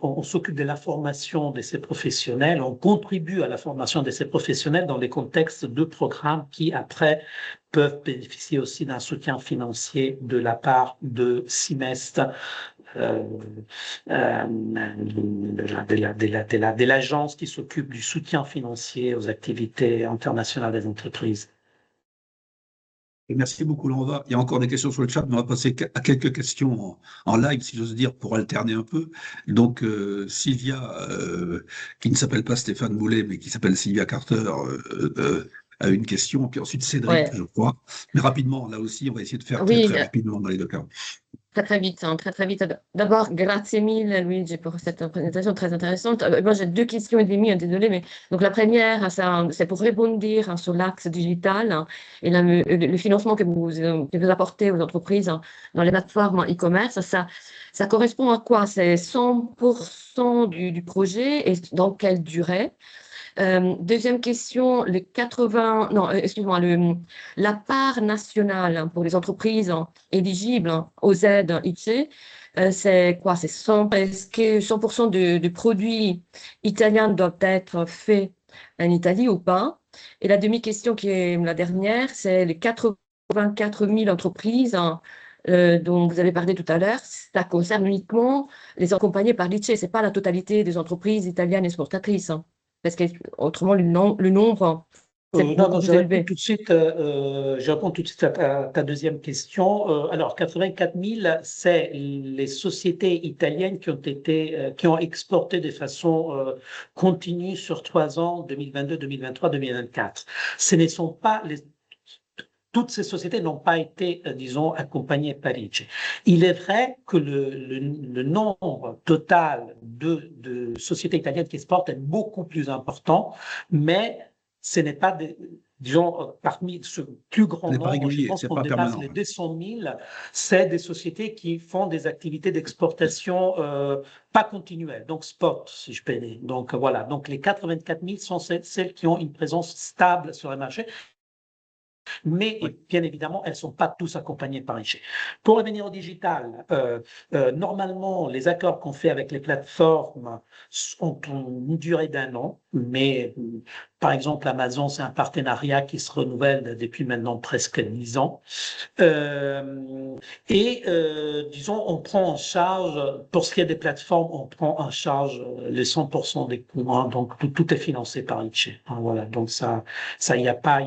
on s'occupe de la formation de ces professionnels, on contribue à la formation de ces professionnels dans les contextes de programmes qui, après, peuvent bénéficier aussi d'un soutien financier de la part de Simest, de l'agence qui s'occupe du soutien financier aux activités internationales des entreprises. Et merci beaucoup, Lanva. Il y a encore des questions sur le chat, mais on va passer à quelques questions en live, si j'ose dire, pour alterner un peu. Donc, Sylvia, qui ne s'appelle pas Stéphane Boulet, mais qui s'appelle Sylvia Carter, a une question. Puis ensuite, Cédric, je crois. Mais rapidement, là aussi, on va essayer de faire très, très rapidement dans les deux cas. Très, très vite, hein, très, très vite. D'abord, grazie mille, Luigi, pour cette présentation très intéressante. Moi, j'ai 2 questions et demie, désolé, mais donc la première, c'est pour rebondir sur l'axe digital et le financement que vous apportez aux entreprises dans les plateformes e-commerce. Ça correspond à quoi? C'est 100% du projet et dans quelle durée? Deuxième question, la part nationale pour les entreprises éligibles aux aides ITSE, c'est quoi? Est-ce que 100% de produits italiens doivent être faits en Italie ou pas? Et la demi-question qui est la dernière, c'est les 84 000 entreprises dont vous avez parlé tout à l'heure. Ça concerne uniquement les accompagnées par l'ITSE, ce n'est pas la totalité des entreprises italiennes exportatrices. Parce que autrement, le nombre, c'est beaucoup plus élevé. Je réponds tout de suite à ta deuxième question. Alors, 84 000, c'est les sociétés italiennes qui ont exporté de façon continue sur 3 ans, 2022, 2023, 2024. Ce ne sont pas toutes ces sociétés n'ont pas été, disons, accompagnées par l'ITSE. Il est vrai que le nombre total de sociétés italiennes qui exportent est beaucoup plus important, mais ce n'est pas, disons, parmi ce plus grand nombre, je pense qu'on dépasse les 200 000, c'est des sociétés qui font des activités d'exportation pas continuelles, donc spot, si je peux dire. Donc voilà, donc les 84 000 sont celles qui ont une présence stable sur le marché. Mais bien évidemment, elles ne sont pas tous accompagnées par ITSE. Pour revenir au digital, normalement, les accords qu'on fait avec les plateformes ont une durée d'1 an, mais par exemple, Amazon, c'est un partenariat qui se renouvelle depuis maintenant presque 10 ans. Disons, on prend en charge, pour ce qui est des plateformes, on prend en charge les 100% des coûts, hein, donc tout est financé par ITSE. Hein, voilà, donc ça, il n'y a pas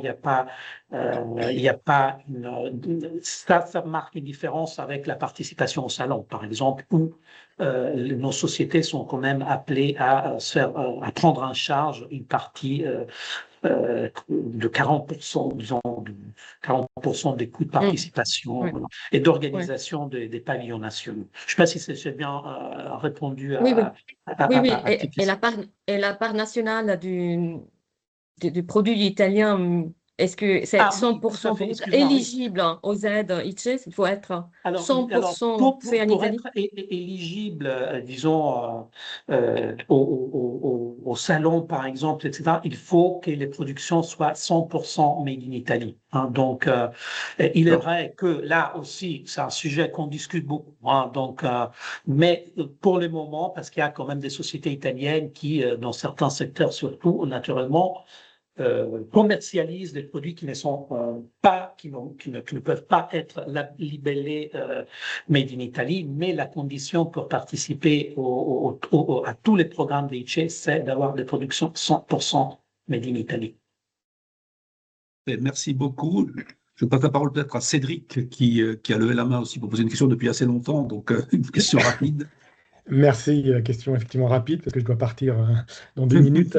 ça marque une différence avec la participation au salon, par exemple, où nos sociétés sont quand même appelées à prendre en charge une partie de 40%, disons, 40% des coûts de participation et d'organisation des pavillons nationaux. Je ne sais pas si c'est bien répondu à et la part nationale du produit italien. Est-ce que c'est 100% éligible aux aides ITSE? Il faut être 100% fait en Italie? Pour être éligible, disons, au salon, par exemple, etc., il faut que les productions soient 100% made in Italy. Hein, donc, il est vrai que là aussi, c'est un sujet qu'on discute beaucoup. Hein, donc, mais pour le moment, parce qu'il y a quand même des sociétés italiennes qui, dans certains secteurs surtout, naturellement, commercialisent des produits qui ne sont qui ne peuvent pas être libellés Made in Italy, mais la condition pour participer à tous les programmes d'ITSE, c'est d'avoir des productions 100% Made in Italy. Merci beaucoup. Je passe la parole peut-être à Cédric qui a levé la main aussi pour poser une question depuis assez longtemps, donc une question rapide. Merci, question effectivement rapide parce que je dois partir dans 2 minutes.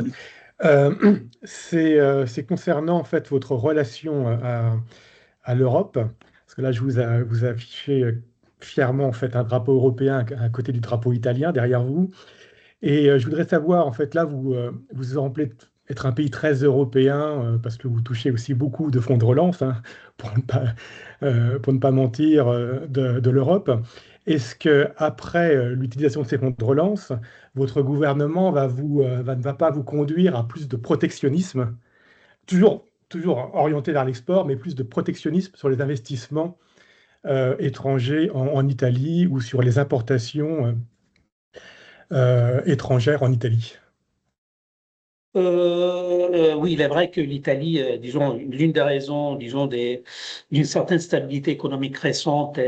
C'est concernant en fait votre relation à l'Europe, parce que là je vous affichez fièrement en fait un drapeau européen à côté du drapeau italien derrière vous, et je voudrais savoir en fait là vous semblez être un pays très européen parce que vous touchez aussi beaucoup de fonds de relance, hein, pour ne pas mentir, de l'Europe. Est-ce qu'après l'utilisation de ces fonds de relance, votre gouvernement ne va pas vous conduire à plus de protectionnisme, toujours orienté vers l'export, mais plus de protectionnisme sur les investissements étrangers en Italie ou sur les importations étrangères en Italie? Oui, il est vrai que l'Italie, disons, l'une des raisons, disons, d'une certaine stabilité économique récente,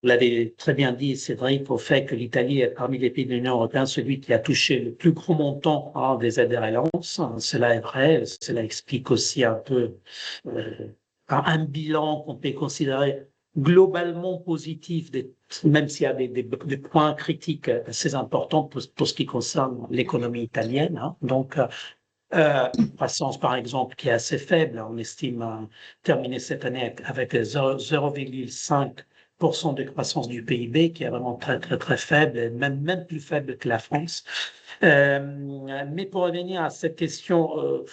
vous l'avez très bien dit, Cédric, au fait que l'Italie est parmi les pays de l'Union européenne celui qui a touché le plus gros montant des aides et relances. Cela est vrai, cela explique aussi un peu euh, un bilan qu'on peut considérer globalement positif, même s'il y a des points critiques assez importants pour ce qui concerne l'économie italienne. Donc, une croissance, par exemple, qui est assez faible. On estime terminer cette année avec 0,5% de croissance du PIB, qui est vraiment très, très, très faible, et même plus faible que la France. Mais pour revenir à cette question,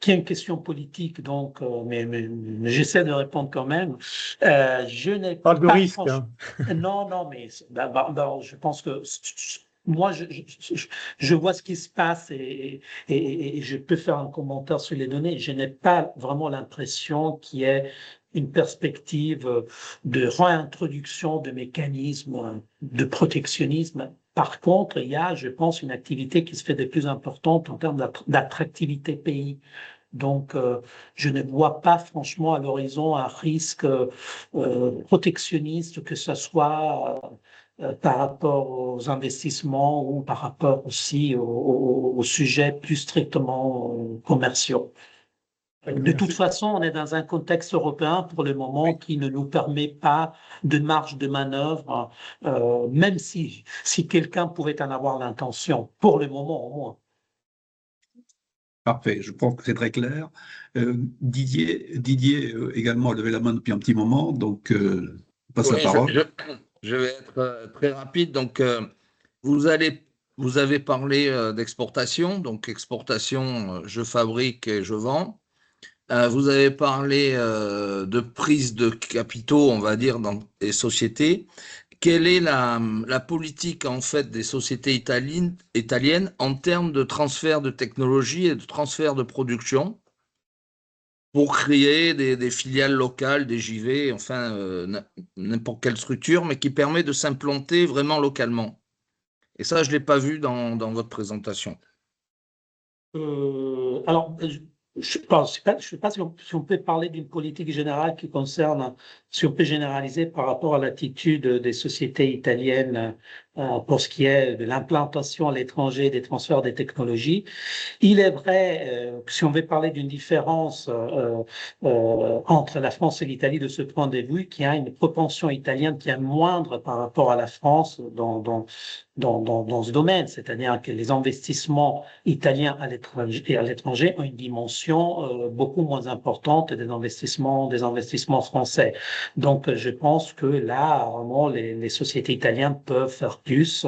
qui est une question politique, donc, mais j'essaie de répondre quand même. Je n'ai Pas de pas risque, franchement. hein. Non, non, mais je pense que moi, je vois ce qui se passe et je peux faire un commentaire sur les données. Je n'ai pas vraiment l'impression qu'il y ait une perspective de réintroduction de mécanismes de protectionnisme. Par contre, il y a, je pense, une activité qui se fait de plus importante en termes d'attractivité pays. Donc, je ne vois pas franchement à l'horizon un risque protectionniste, que ce soit par rapport aux investissements ou par rapport aussi aux sujets plus strictement commerciaux. De toute Merci. façon, on est dans un contexte européen pour le moment qui ne nous permet pas de marge de manœuvre, même si quelqu'un pouvait en avoir l'intention, pour le moment au moins. Parfait, je pense que c'est très clair. Didier également a levé la main depuis un petit moment, donc je passe la Oui, parole. je vais être très rapide. Donc, vous avez parlé d'exportation. Donc, exportation, je fabrique et je vends. Vous avez parlé de prise de capitaux, on va dire, dans les sociétés. Quelle est la politique, en fait, des sociétés italiennes en termes de transfert de technologie et de transfert de production pour créer des filiales locales, des JV, enfin, n'importe quelle structure, mais qui permet de s'implanter vraiment localement? Et ça, je ne l'ai pas vu dans votre présentation. Alors, je ne sais pas si on peut parler d'une politique générale qui concerne, si on peut généraliser par rapport à l'attitude des sociétés italiennes pour ce qui est de l'implantation à l'étranger des transferts des technologies. Il est vrai que si on veut parler d'une différence entre la France et l'Italie de ce point de vue, qu'il y a une propension italienne qui est moindre par rapport à la France dans ce domaine, c'est-à-dire que les investissements italiens à l'étranger ont une dimension beaucoup moins importante des investissements français. Donc, je pense que là, vraiment, les sociétés italiennes peuvent faire plus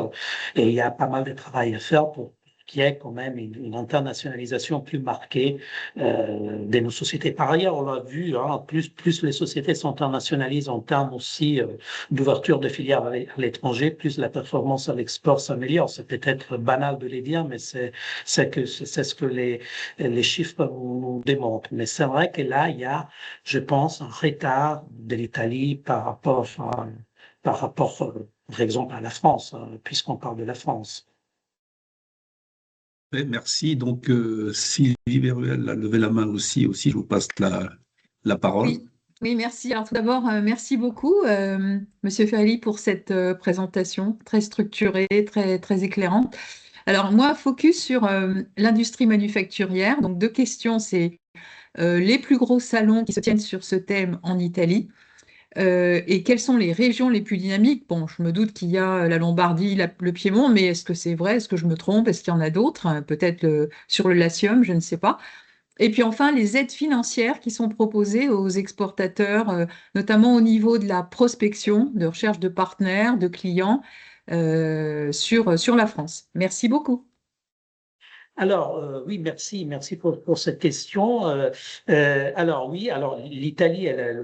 et il y a pas mal de travail à faire pour qu'il y ait quand même une internationalisation plus marquée de nos sociétés. Par ailleurs, on l'a vu, plus les sociétés s'internationalisent en termes aussi d'ouverture de filières à l'étranger, plus la performance à l'export s'améliore. C'est peut-être banal de les dire, mais c'est ce que les chiffres nous démontrent. Mais c'est vrai que là, il y a, je pense, un retard de l'Italie par rapport, par exemple, à la France, puisqu'on parle de la France. Merci. Donc, Sylvie Veruel a levé la main aussi. Je vous passe la parole. Oui, oui, merci. Alors tout d'abord, merci beaucoup, Monsieur Ferrelli, pour cette présentation très structurée, très, très éclairante. Alors moi, focus sur l'industrie manufacturière. Donc deux questions, c'est les plus gros salons qui se tiennent sur ce thème en Italie. Et quelles sont les régions les plus dynamiques? Bon, je me doute qu'il y a la Lombardie, le Piémont, mais est-ce que c'est vrai? Est-ce que je me trompe? Est-ce qu'il y en a d'autres? Peut-être sur le Latium, je ne sais pas. Et puis enfin, les aides financières qui sont proposées aux exportateurs, notamment au niveau de la prospection, de recherche de partenaires, de clients sur la France. Merci beaucoup. Alors, oui, merci pour cette question. Alors oui, alors l'Italie est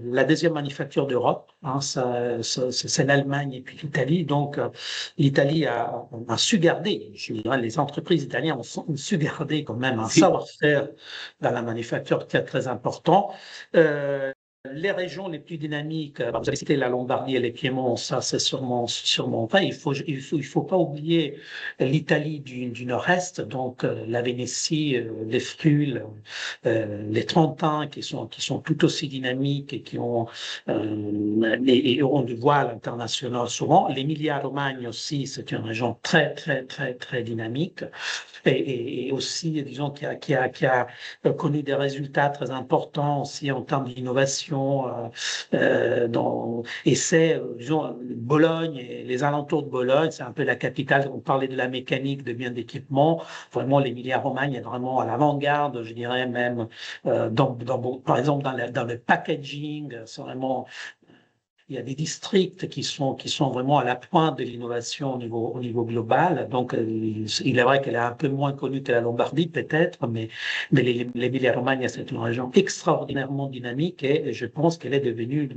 la deuxième manufacture d'Europe, hein, c'est l'Allemagne et puis l'Italie. Donc, l'Italie a su garder, je dirais, les entreprises italiennes ont su garder quand même un savoir-faire dans la manufacture qui est très important. Les régions les plus dynamiques, vous avez cité la Lombardie et les Piémonts, ça c'est sûrement vrai. Il faut pas oublier l'Italie du Nord-Est, donc la Vénétie, les Friuli, les Trentins qui sont tout aussi dynamiques et qui ont et on le voit à l'international souvent. L'Emilia-Romagne aussi, c'est une région très dynamique et aussi, disons, qui a connu des résultats très importants aussi en termes d'innovation. Et c'est, disons, Bologne et les alentours de Bologne, c'est un peu la capitale. On parlait de la mécanique, de biens d'équipement. Vraiment, l'Emilia-Romagne est vraiment à l'avant-garde, je dirais même, par exemple, dans le packaging. C'est vraiment. Il y a des districts qui sont vraiment à la pointe de l'innovation au niveau global. Donc, il est vrai qu'elle est un peu moins connue que la Lombardie, peut-être, mais l'Emilia-Romagna, c'est une région extraordinairement dynamique et je pense qu'elle est devenue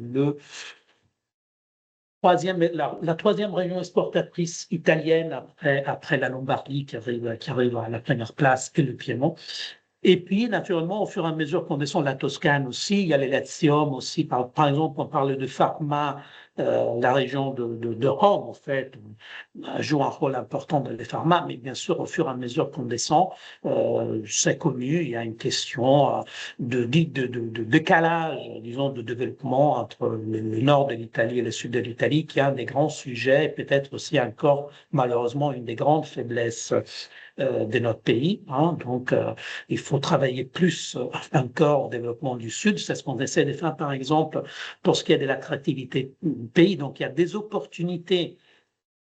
la troisième région exportatrice italienne après la Lombardie qui arrive à la première place et le Piémont. Et puis, naturellement, au fur et à mesure qu'on descend la Toscane aussi, il y a les Latium aussi. Par exemple, on parle de Pharma, la région de Rome, en fait, joue un rôle important dans les pharma, mais bien sûr, au fur et à mesure qu'on descend, c'est connu, il y a une question de décalage, disons, de développement entre le nord de l'Italie et le sud de l'Italie, qui est un des grands sujets, et peut-être aussi encore, malheureusement, une des grandes faiblesses de notre pays. Hein. Donc, il faut travailler plus encore au développement du Sud. C'est ce qu'on essaie de faire, par exemple, pour ce qui est de l'attractivité du pays. Donc, il y a des opportunités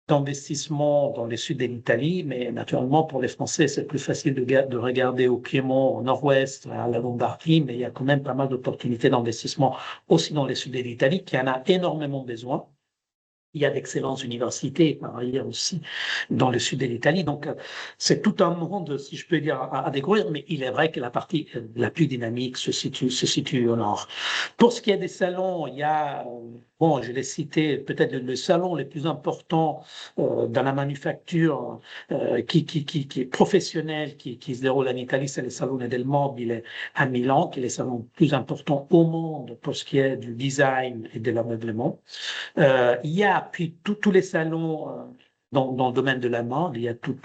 d'investissement dans le sud de l'Italie, mais naturellement, pour les Français, c'est plus facile de regarder au Piémont, au nord-ouest, à la Lombardie, mais il y a quand même pas mal d'opportunités d'investissement aussi dans le sud de l'Italie, qui en a énormément besoin. Il y a d'excellentes universités, par ailleurs aussi, dans le sud de l'Italie. Donc, c'est tout un monde, si je peux dire, à découvrir. Mais il est vrai que la partie la plus dynamique se situe au nord. Pour ce qui est des salons, il y a, bon, je l'ai cité, peut-être le salon le plus important dans la manufacture qui est professionnel, qui se déroule en Italie, c'est le Salone del Mobile à Milan, qui est le salon le plus important au monde pour ce qui est du design et de l'ameublement. Il y a puis tous les salons dans le domaine de la mode, il y a tous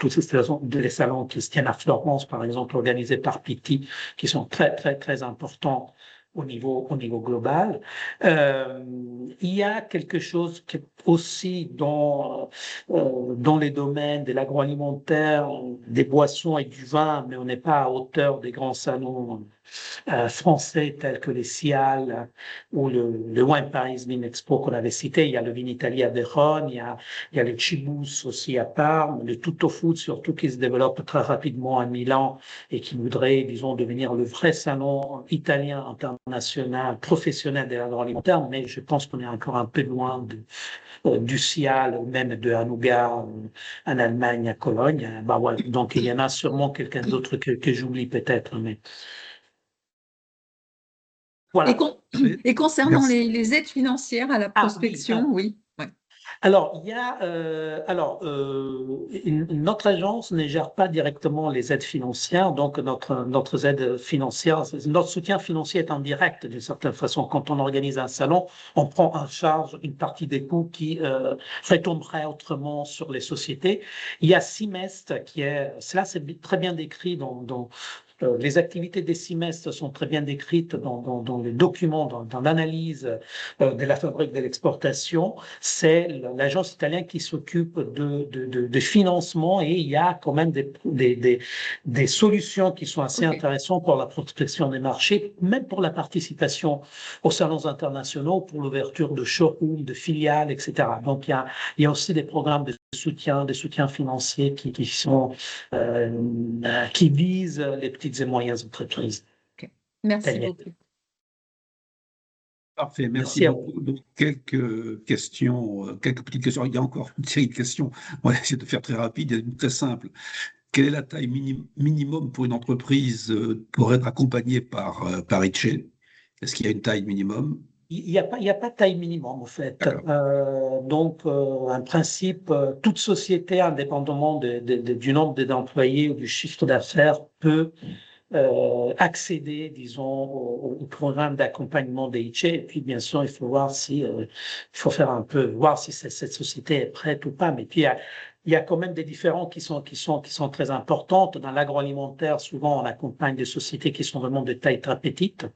les salons qui se tiennent à Florence, par exemple, organisés par Pitti, qui sont très importants au niveau global. Il y a quelque chose qui est aussi dans les domaines de l'agroalimentaire, des boissons et du vin, mais on n'est pas à hauteur des grands salons français tels que les Cial ou le Wine Paris Vin Expo qu'on avait cité. Il y a le Vinitalia à Vérone, il y a le Cibus aussi à Parme, le Tutto Food surtout qui se développe très rapidement à Milan et qui voudrait, disons, devenir le vrai salon italien international professionnel de l'agroalimentaire, mais je pense qu'on est encore un peu loin du Cial ou même de Hanuga en Allemagne à Cologne. Bah ouais, donc il y en a sûrement quelqu'un d'autre que j'oublie peut-être, mais voilà. Et concernant les aides financières à la prospection, oui. Ouais. Alors, il y a, notre agence ne gère pas directement les aides financières, donc notre aide financière, notre soutien financier est en direct d'une certaine façon. Quand on organise un salon, on prend en charge une partie des coûts qui retomberaient autrement sur les sociétés. Il y a Simest cela c'est très bien décrit dans les activités des Simest sont très bien décrites dans les documents, dans l'analyse de la fabrique de l'exportation. C'est l'agence italienne qui s'occupe de financement et il y a quand même des solutions qui sont assez intéressantes pour la prospection des marchés, même pour la participation aux salons internationaux, pour l'ouverture de showrooms, de filiales, etc. Donc il y a aussi des programmes de soutien, des soutiens financiers qui visent les petites et moyennes entreprises. Merci beaucoup. Parfait, merci beaucoup. Donc, quelques petites questions. Il y a encore une série de questions. On va essayer de faire très rapide. Il y a une très simple. quelle est la taille minimum pour une entreprise pour être accompagnée par ITCHE? Est-ce qu'il y a une taille minimum? Il n'y a pas, il y a pas de taille minimum, en fait. D'accord. Un principe, toute société, indépendamment du nombre d'employés ou du chiffre d'affaires, peut accéder, disons, au programme d'accompagnement des ITCHE. Et puis, bien sûr, il faut voir si, il faut faire un peu, voir si cette société est prête ou pas. Mais puis, il y a quand même des différences qui sont très importantes. Dans l'agroalimentaire, souvent, on accompagne des sociétés qui sont vraiment de taille très petite.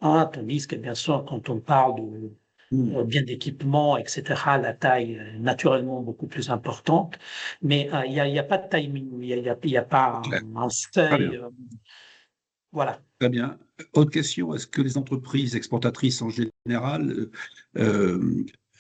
Hein, tandis que, bien sûr, quand on parle de bien d'équipement, etc., la taille est naturellement beaucoup plus importante. Mais il y a pas de taille minimum, il y a pas Clair. un Très seuil. bien. Voilà. Très bien. Autre question, est-ce que les entreprises exportatrices en général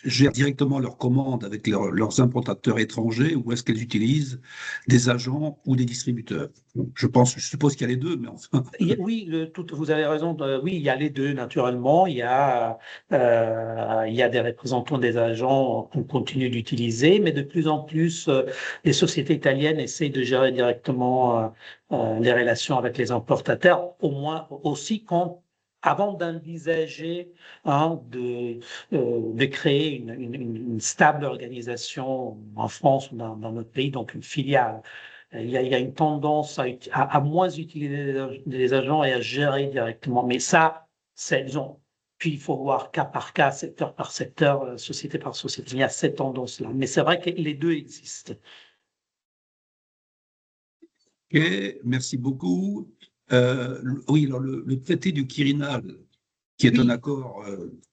gèrent directement leurs commandes avec leurs importateurs étrangers ou est-ce qu'elles utilisent des agents ou des distributeurs? Bon, je suppose qu'il y a les deux, mais enfin. Oui, vous avez raison. Oui, il y a les deux, naturellement. Il y a des représentants des agents qu'on continue d'utiliser, mais de plus en plus, les sociétés italiennes essayent de gérer directement les relations avec les importateurs, au moins aussi avant d'envisager de créer une stable organisation en France ou dans notre pays, donc une filiale. Il y a une tendance à moins utiliser des agents et à gérer directement. Mais ça, disons, puis il faut voir cas par cas, secteur par secteur, société par société. Il y a cette tendance-là. Mais c'est vrai que les deux existent. Ok, merci beaucoup. Oui, alors le traité du Quirinal, qui est un Oui, accord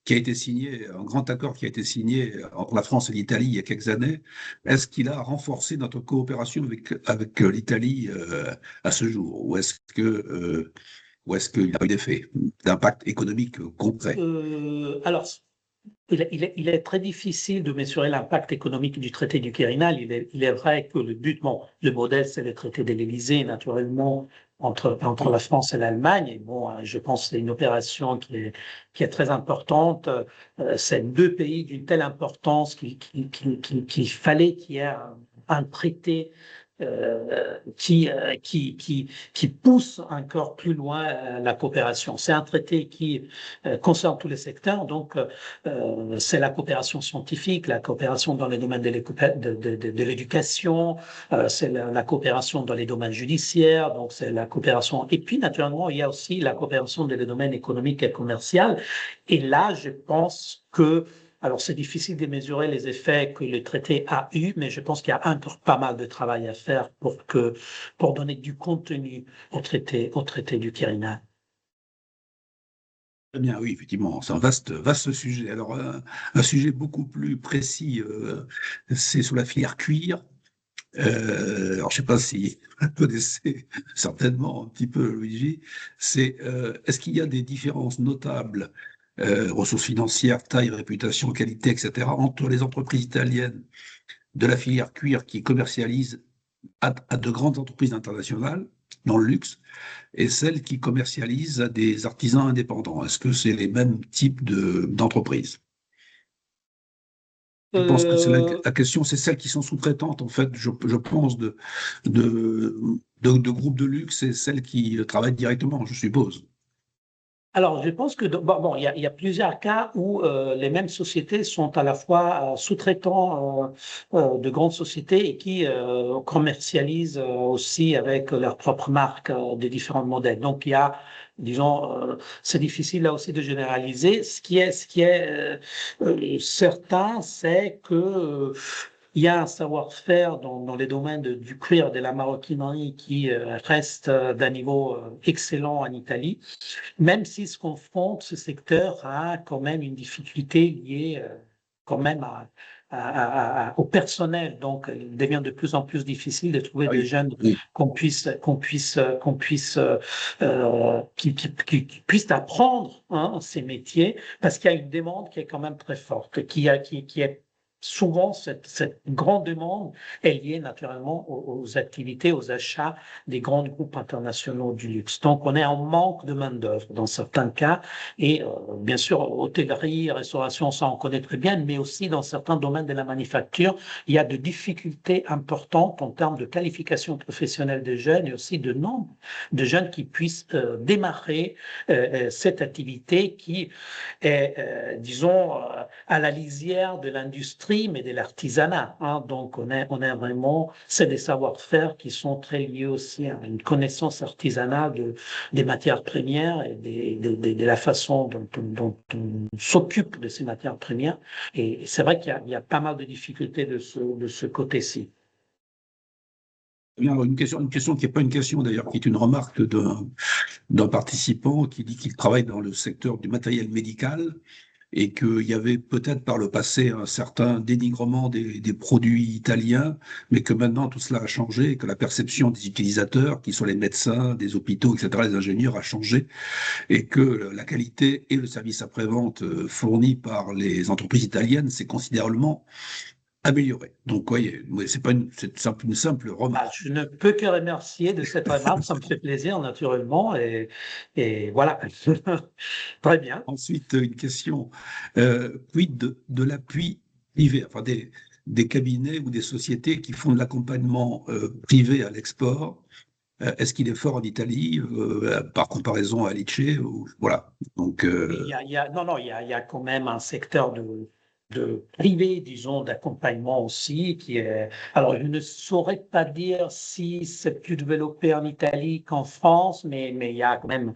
qui a été signé, un grand accord qui a été signé entre la France et l'Italie il y a quelques années. Est-ce qu'il a renforcé notre coopération avec l'Italie à ce jour? Ou est-ce qu'il a eu d'effet, d'impact économique concret? alors, il est très difficile de mesurer l'impact économique du traité du Quirinal. Il est vrai que le modèle, c'est le traité de l'Élysée, naturellement, entre la France et l'Allemagne. Et bon, je pense que c'est une opération qui est très importante. C'est deux pays d'une telle importance qu'il fallait qu'il y ait un traité qui pousse encore plus loin la coopération. C'est un traité qui concerne tous les secteurs, donc c'est la coopération scientifique, la coopération dans les domaines de l'éducation, c'est la coopération dans les domaines judiciaires, donc c'est la coopération. Et puis, naturellement, il y a aussi la coopération dans les domaines économiques et commerciaux. Et là, je pense que alors, c'est difficile de mesurer les effets que le traité a eu, mais je pense qu'il y a encore pas mal de travail à faire pour donner du contenu au traité du Quirinal. Très bien, oui, effectivement, c'est un vaste sujet. Alors, un sujet beaucoup plus précis, c'est sur la filière cuir. Alors, je ne sais pas si vous connaissez certainement un petit peu, Luigi. Est-ce qu'il y a des différences notables, ressources financières, taille, réputation, qualité, etc., entre les entreprises italiennes de la filière cuir qui commercialisent à de grandes entreprises internationales dans le luxe et celles qui commercialisent à des artisans indépendants? Est-ce que c'est les mêmes types d'entreprises? Je pense que Euh, la question, c'est celles qui sont sous-traitantes, en fait, je pense, de groupes de luxe et celles qui travaillent directement, je suppose. Alors, je pense que il y a plusieurs cas où les mêmes sociétés sont à la fois sous-traitants de grandes sociétés et qui commercialisent aussi avec leurs propres marques des différents modèles. Donc, il y a, disons, c'est difficile là aussi de généraliser. Ce qui est certain, c'est que il y a un savoir-faire dans les domaines du cuir et de la maroquinerie qui reste d'un niveau excellent en Italie, même si se confronte ce secteur à quand même une difficulté liée quand même au personnel. Donc, il devient de plus en plus difficile de trouver Ah des oui, jeunes oui. qui puissent apprendre ces métiers, parce qu'il y a une demande qui est quand même très forte, qui est souvent, cette grande demande est liée naturellement aux activités, aux achats des grands groupes internationaux du luxe. Donc, on est en manque de main-d'œuvre dans certains cas. Et bien sûr, hôtellerie, restauration, ça on connaît très bien, mais aussi dans certains domaines de la manufacture, il y a de difficultés importantes en termes de qualification professionnelle des jeunes et aussi de nombre de jeunes qui puissent démarrer cette activité qui est, disons, à la lisière de l'industrie, mais de l'artisanat. Hein. Donc, on est vraiment, c'est des savoir-faire qui sont très liés aussi à une connaissance artisanale des matières premières et de la façon dont on s'occupe de ces matières premières. Et c'est vrai qu'il y a pas mal de difficultés de ce côté-ci. Une question qui n'est pas une question d'ailleurs, qui est une remarque d'un participant qui dit qu'il travaille dans le secteur du matériel médical et qu'il y avait peut-être par le passé un certain dénigrement des produits italiens, mais que maintenant tout cela a changé, et que la perception des utilisateurs, qui sont les médecins, des hôpitaux, etc., les ingénieurs, a changé, et que la qualité et le service après-vente fournis par les entreprises italiennes s'est considérablement amélioré. Donc, voyez, c'est pas une simple remarque. Je ne peux que remercier de cette remarque, ça me fait plaisir naturellement, et voilà. Très bien. Ensuite, une question, quid de l'appui privé, enfin des cabinets ou des sociétés qui font de l'accompagnement privé à l'export? Est-ce qu'il est fort en Italie par comparaison à Lecce voilà. Donc, il y a quand même un secteur de privé, disons, d'accompagnement aussi, qui est... Alors, je ne saurais pas dire si c'est plus développé en Italie qu'en France, mais il y a quand même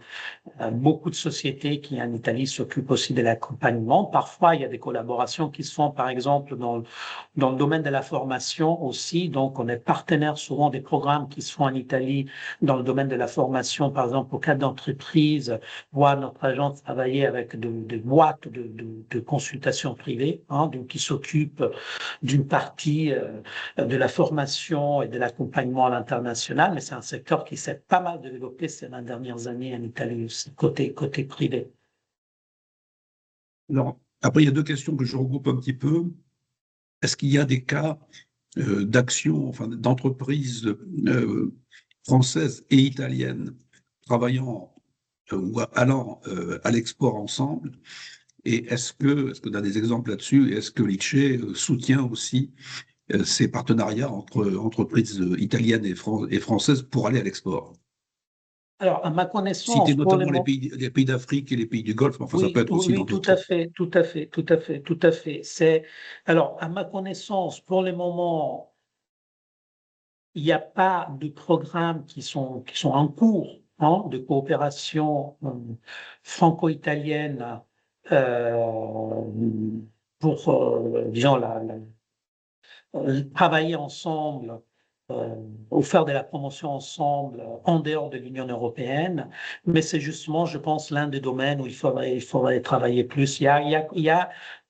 beaucoup de sociétés qui, en Italie, s'occupent aussi de l'accompagnement. Parfois, il y a des collaborations qui se font, par exemple, dans le domaine de la formation aussi. Donc, on est partenaire souvent des programmes qui se font en Italie dans le domaine de la formation, par exemple, au cadre d'entreprises, voire notre agence travailler avec des boîtes de consultation privée, hein, donc qui s'occupent d'une partie de la formation et de l'accompagnement à l'international, mais c'est un secteur qui s'est pas mal développé ces 20 dernières années en Italie aussi, côté privé. alors, après, il y a deux questions que je regroupe un petit peu. Est-ce qu'il y a des cas d'action, enfin, d'entreprises françaises et italiennes travaillant ou allant à l'export ensemble? Et est-ce qu'on a des exemples là-dessus? Et est-ce que Lecce soutient aussi ces partenariats entre entreprises italiennes et françaises pour aller à l'export? Alors, à ma connaissance, citer notamment les pays d'Afrique et les pays du Golfe, mais enfin, oui, ça peut être aussi oui, dans tout d'autres. à fait, tout à fait, tout à fait, tout à fait. Alors, à ma connaissance, pour le moment, il n'y a pas de programmes qui sont en cours, hein, de coopération franco-italienne pour, disons, travailler ensemble ou faire de la promotion ensemble en dehors de l'Union européenne. Mais c'est justement, je pense, l'un des domaines où il faudrait travailler plus.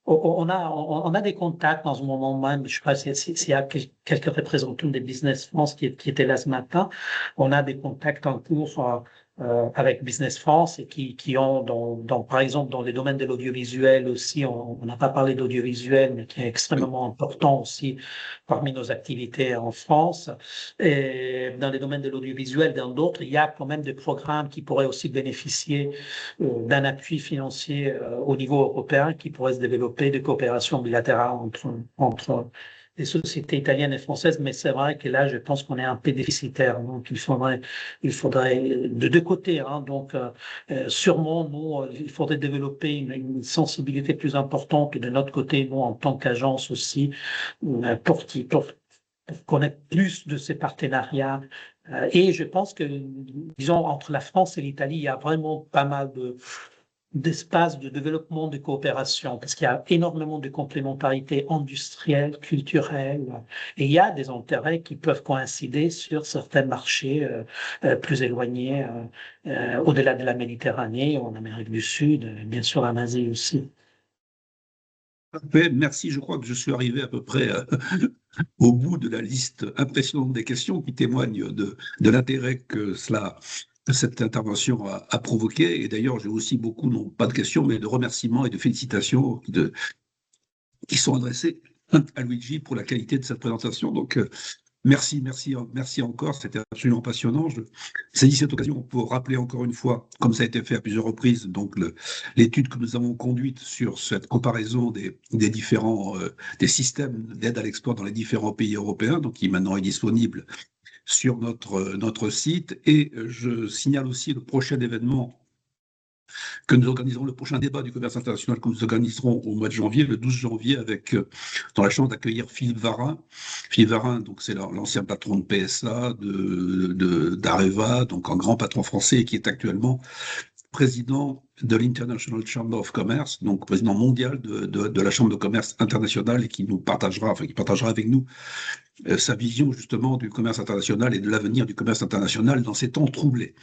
On a des contacts en ce moment même. Je ne sais pas s'il y a quelques représentants des Business France qui étaient là ce matin. On a des contacts en cours avec Business France et qui ont, par exemple, dans les domaines de l'audiovisuel aussi, on n'a pas parlé d'audiovisuel, mais qui est extrêmement important aussi parmi nos activités en France. Et dans les domaines de l'audiovisuel, dans d'autres, il y a quand même des programmes qui pourraient aussi bénéficier d'un appui financier au niveau européen qui pourrait se développer, de coopération bilatérale entre les sociétés italiennes et françaises, mais c'est vrai que là, je pense qu'on est un peu déficitaire. Donc, il faudrait de deux côtés. Hein, donc, sûrement, nous, il faudrait développer une sensibilité plus importante de notre côté, nous, en tant qu'agence aussi, pour connaître plus de ces partenariats. Et je pense que, disons, entre la France et l'Italie, il y a vraiment pas mal d'espace de développement de coopération, parce qu'il y a énormément de complémentarité industrielle, culturelle, et il y a des intérêts qui peuvent coïncider sur certains marchés plus éloignés, au-delà de la Méditerranée, en Amérique du Sud, bien sûr en Asie aussi. Parfait, merci. Je crois que je suis arrivé à peu près au bout de la liste impressionnante des questions qui témoignent de l'intérêt que cette intervention a provoqué. Et d'ailleurs, j'ai aussi beaucoup, non pas de questions, mais de remerciements et de félicitations qui sont adressés à Luigi pour la qualité de cette présentation. Donc, merci encore, c'était absolument passionnant. Je saisis cette occasion pour rappeler encore une fois, comme ça a été fait à plusieurs reprises, donc l'étude que nous avons conduite sur cette comparaison des différents des systèmes d'aide à l'export dans les différents pays européens, donc qui maintenant est disponible sur notre site. Et je signale aussi le prochain événement que nous organiserons, le prochain débat du commerce international que nous organiserons au mois de janvier, le 12 janvier, avec dans la chance d'accueillir Philippe Varin. Philippe Varin, donc c'est l'ancien patron de PSA, d'Areva, donc un grand patron français qui est actuellement président de l'International Chamber of Commerce, donc président mondial de la Chambre de commerce internationale, et qui partagera avec nous sa vision justement du commerce international et de l'avenir du commerce international dans ces temps troublés.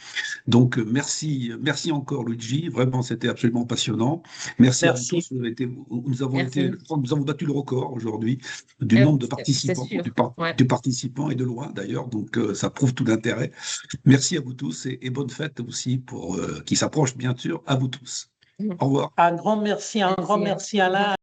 Donc merci encore Luigi, vraiment c'était absolument passionnant. Merci à vous tous. Nous avons battu le record aujourd'hui du nombre de participants, du participant, et de loin d'ailleurs, donc ça prouve tout l'intérêt. Merci à vous tous et bonne fête aussi qui s'approche bien sûr à vous tous. Au revoir. Un grand merci Alain.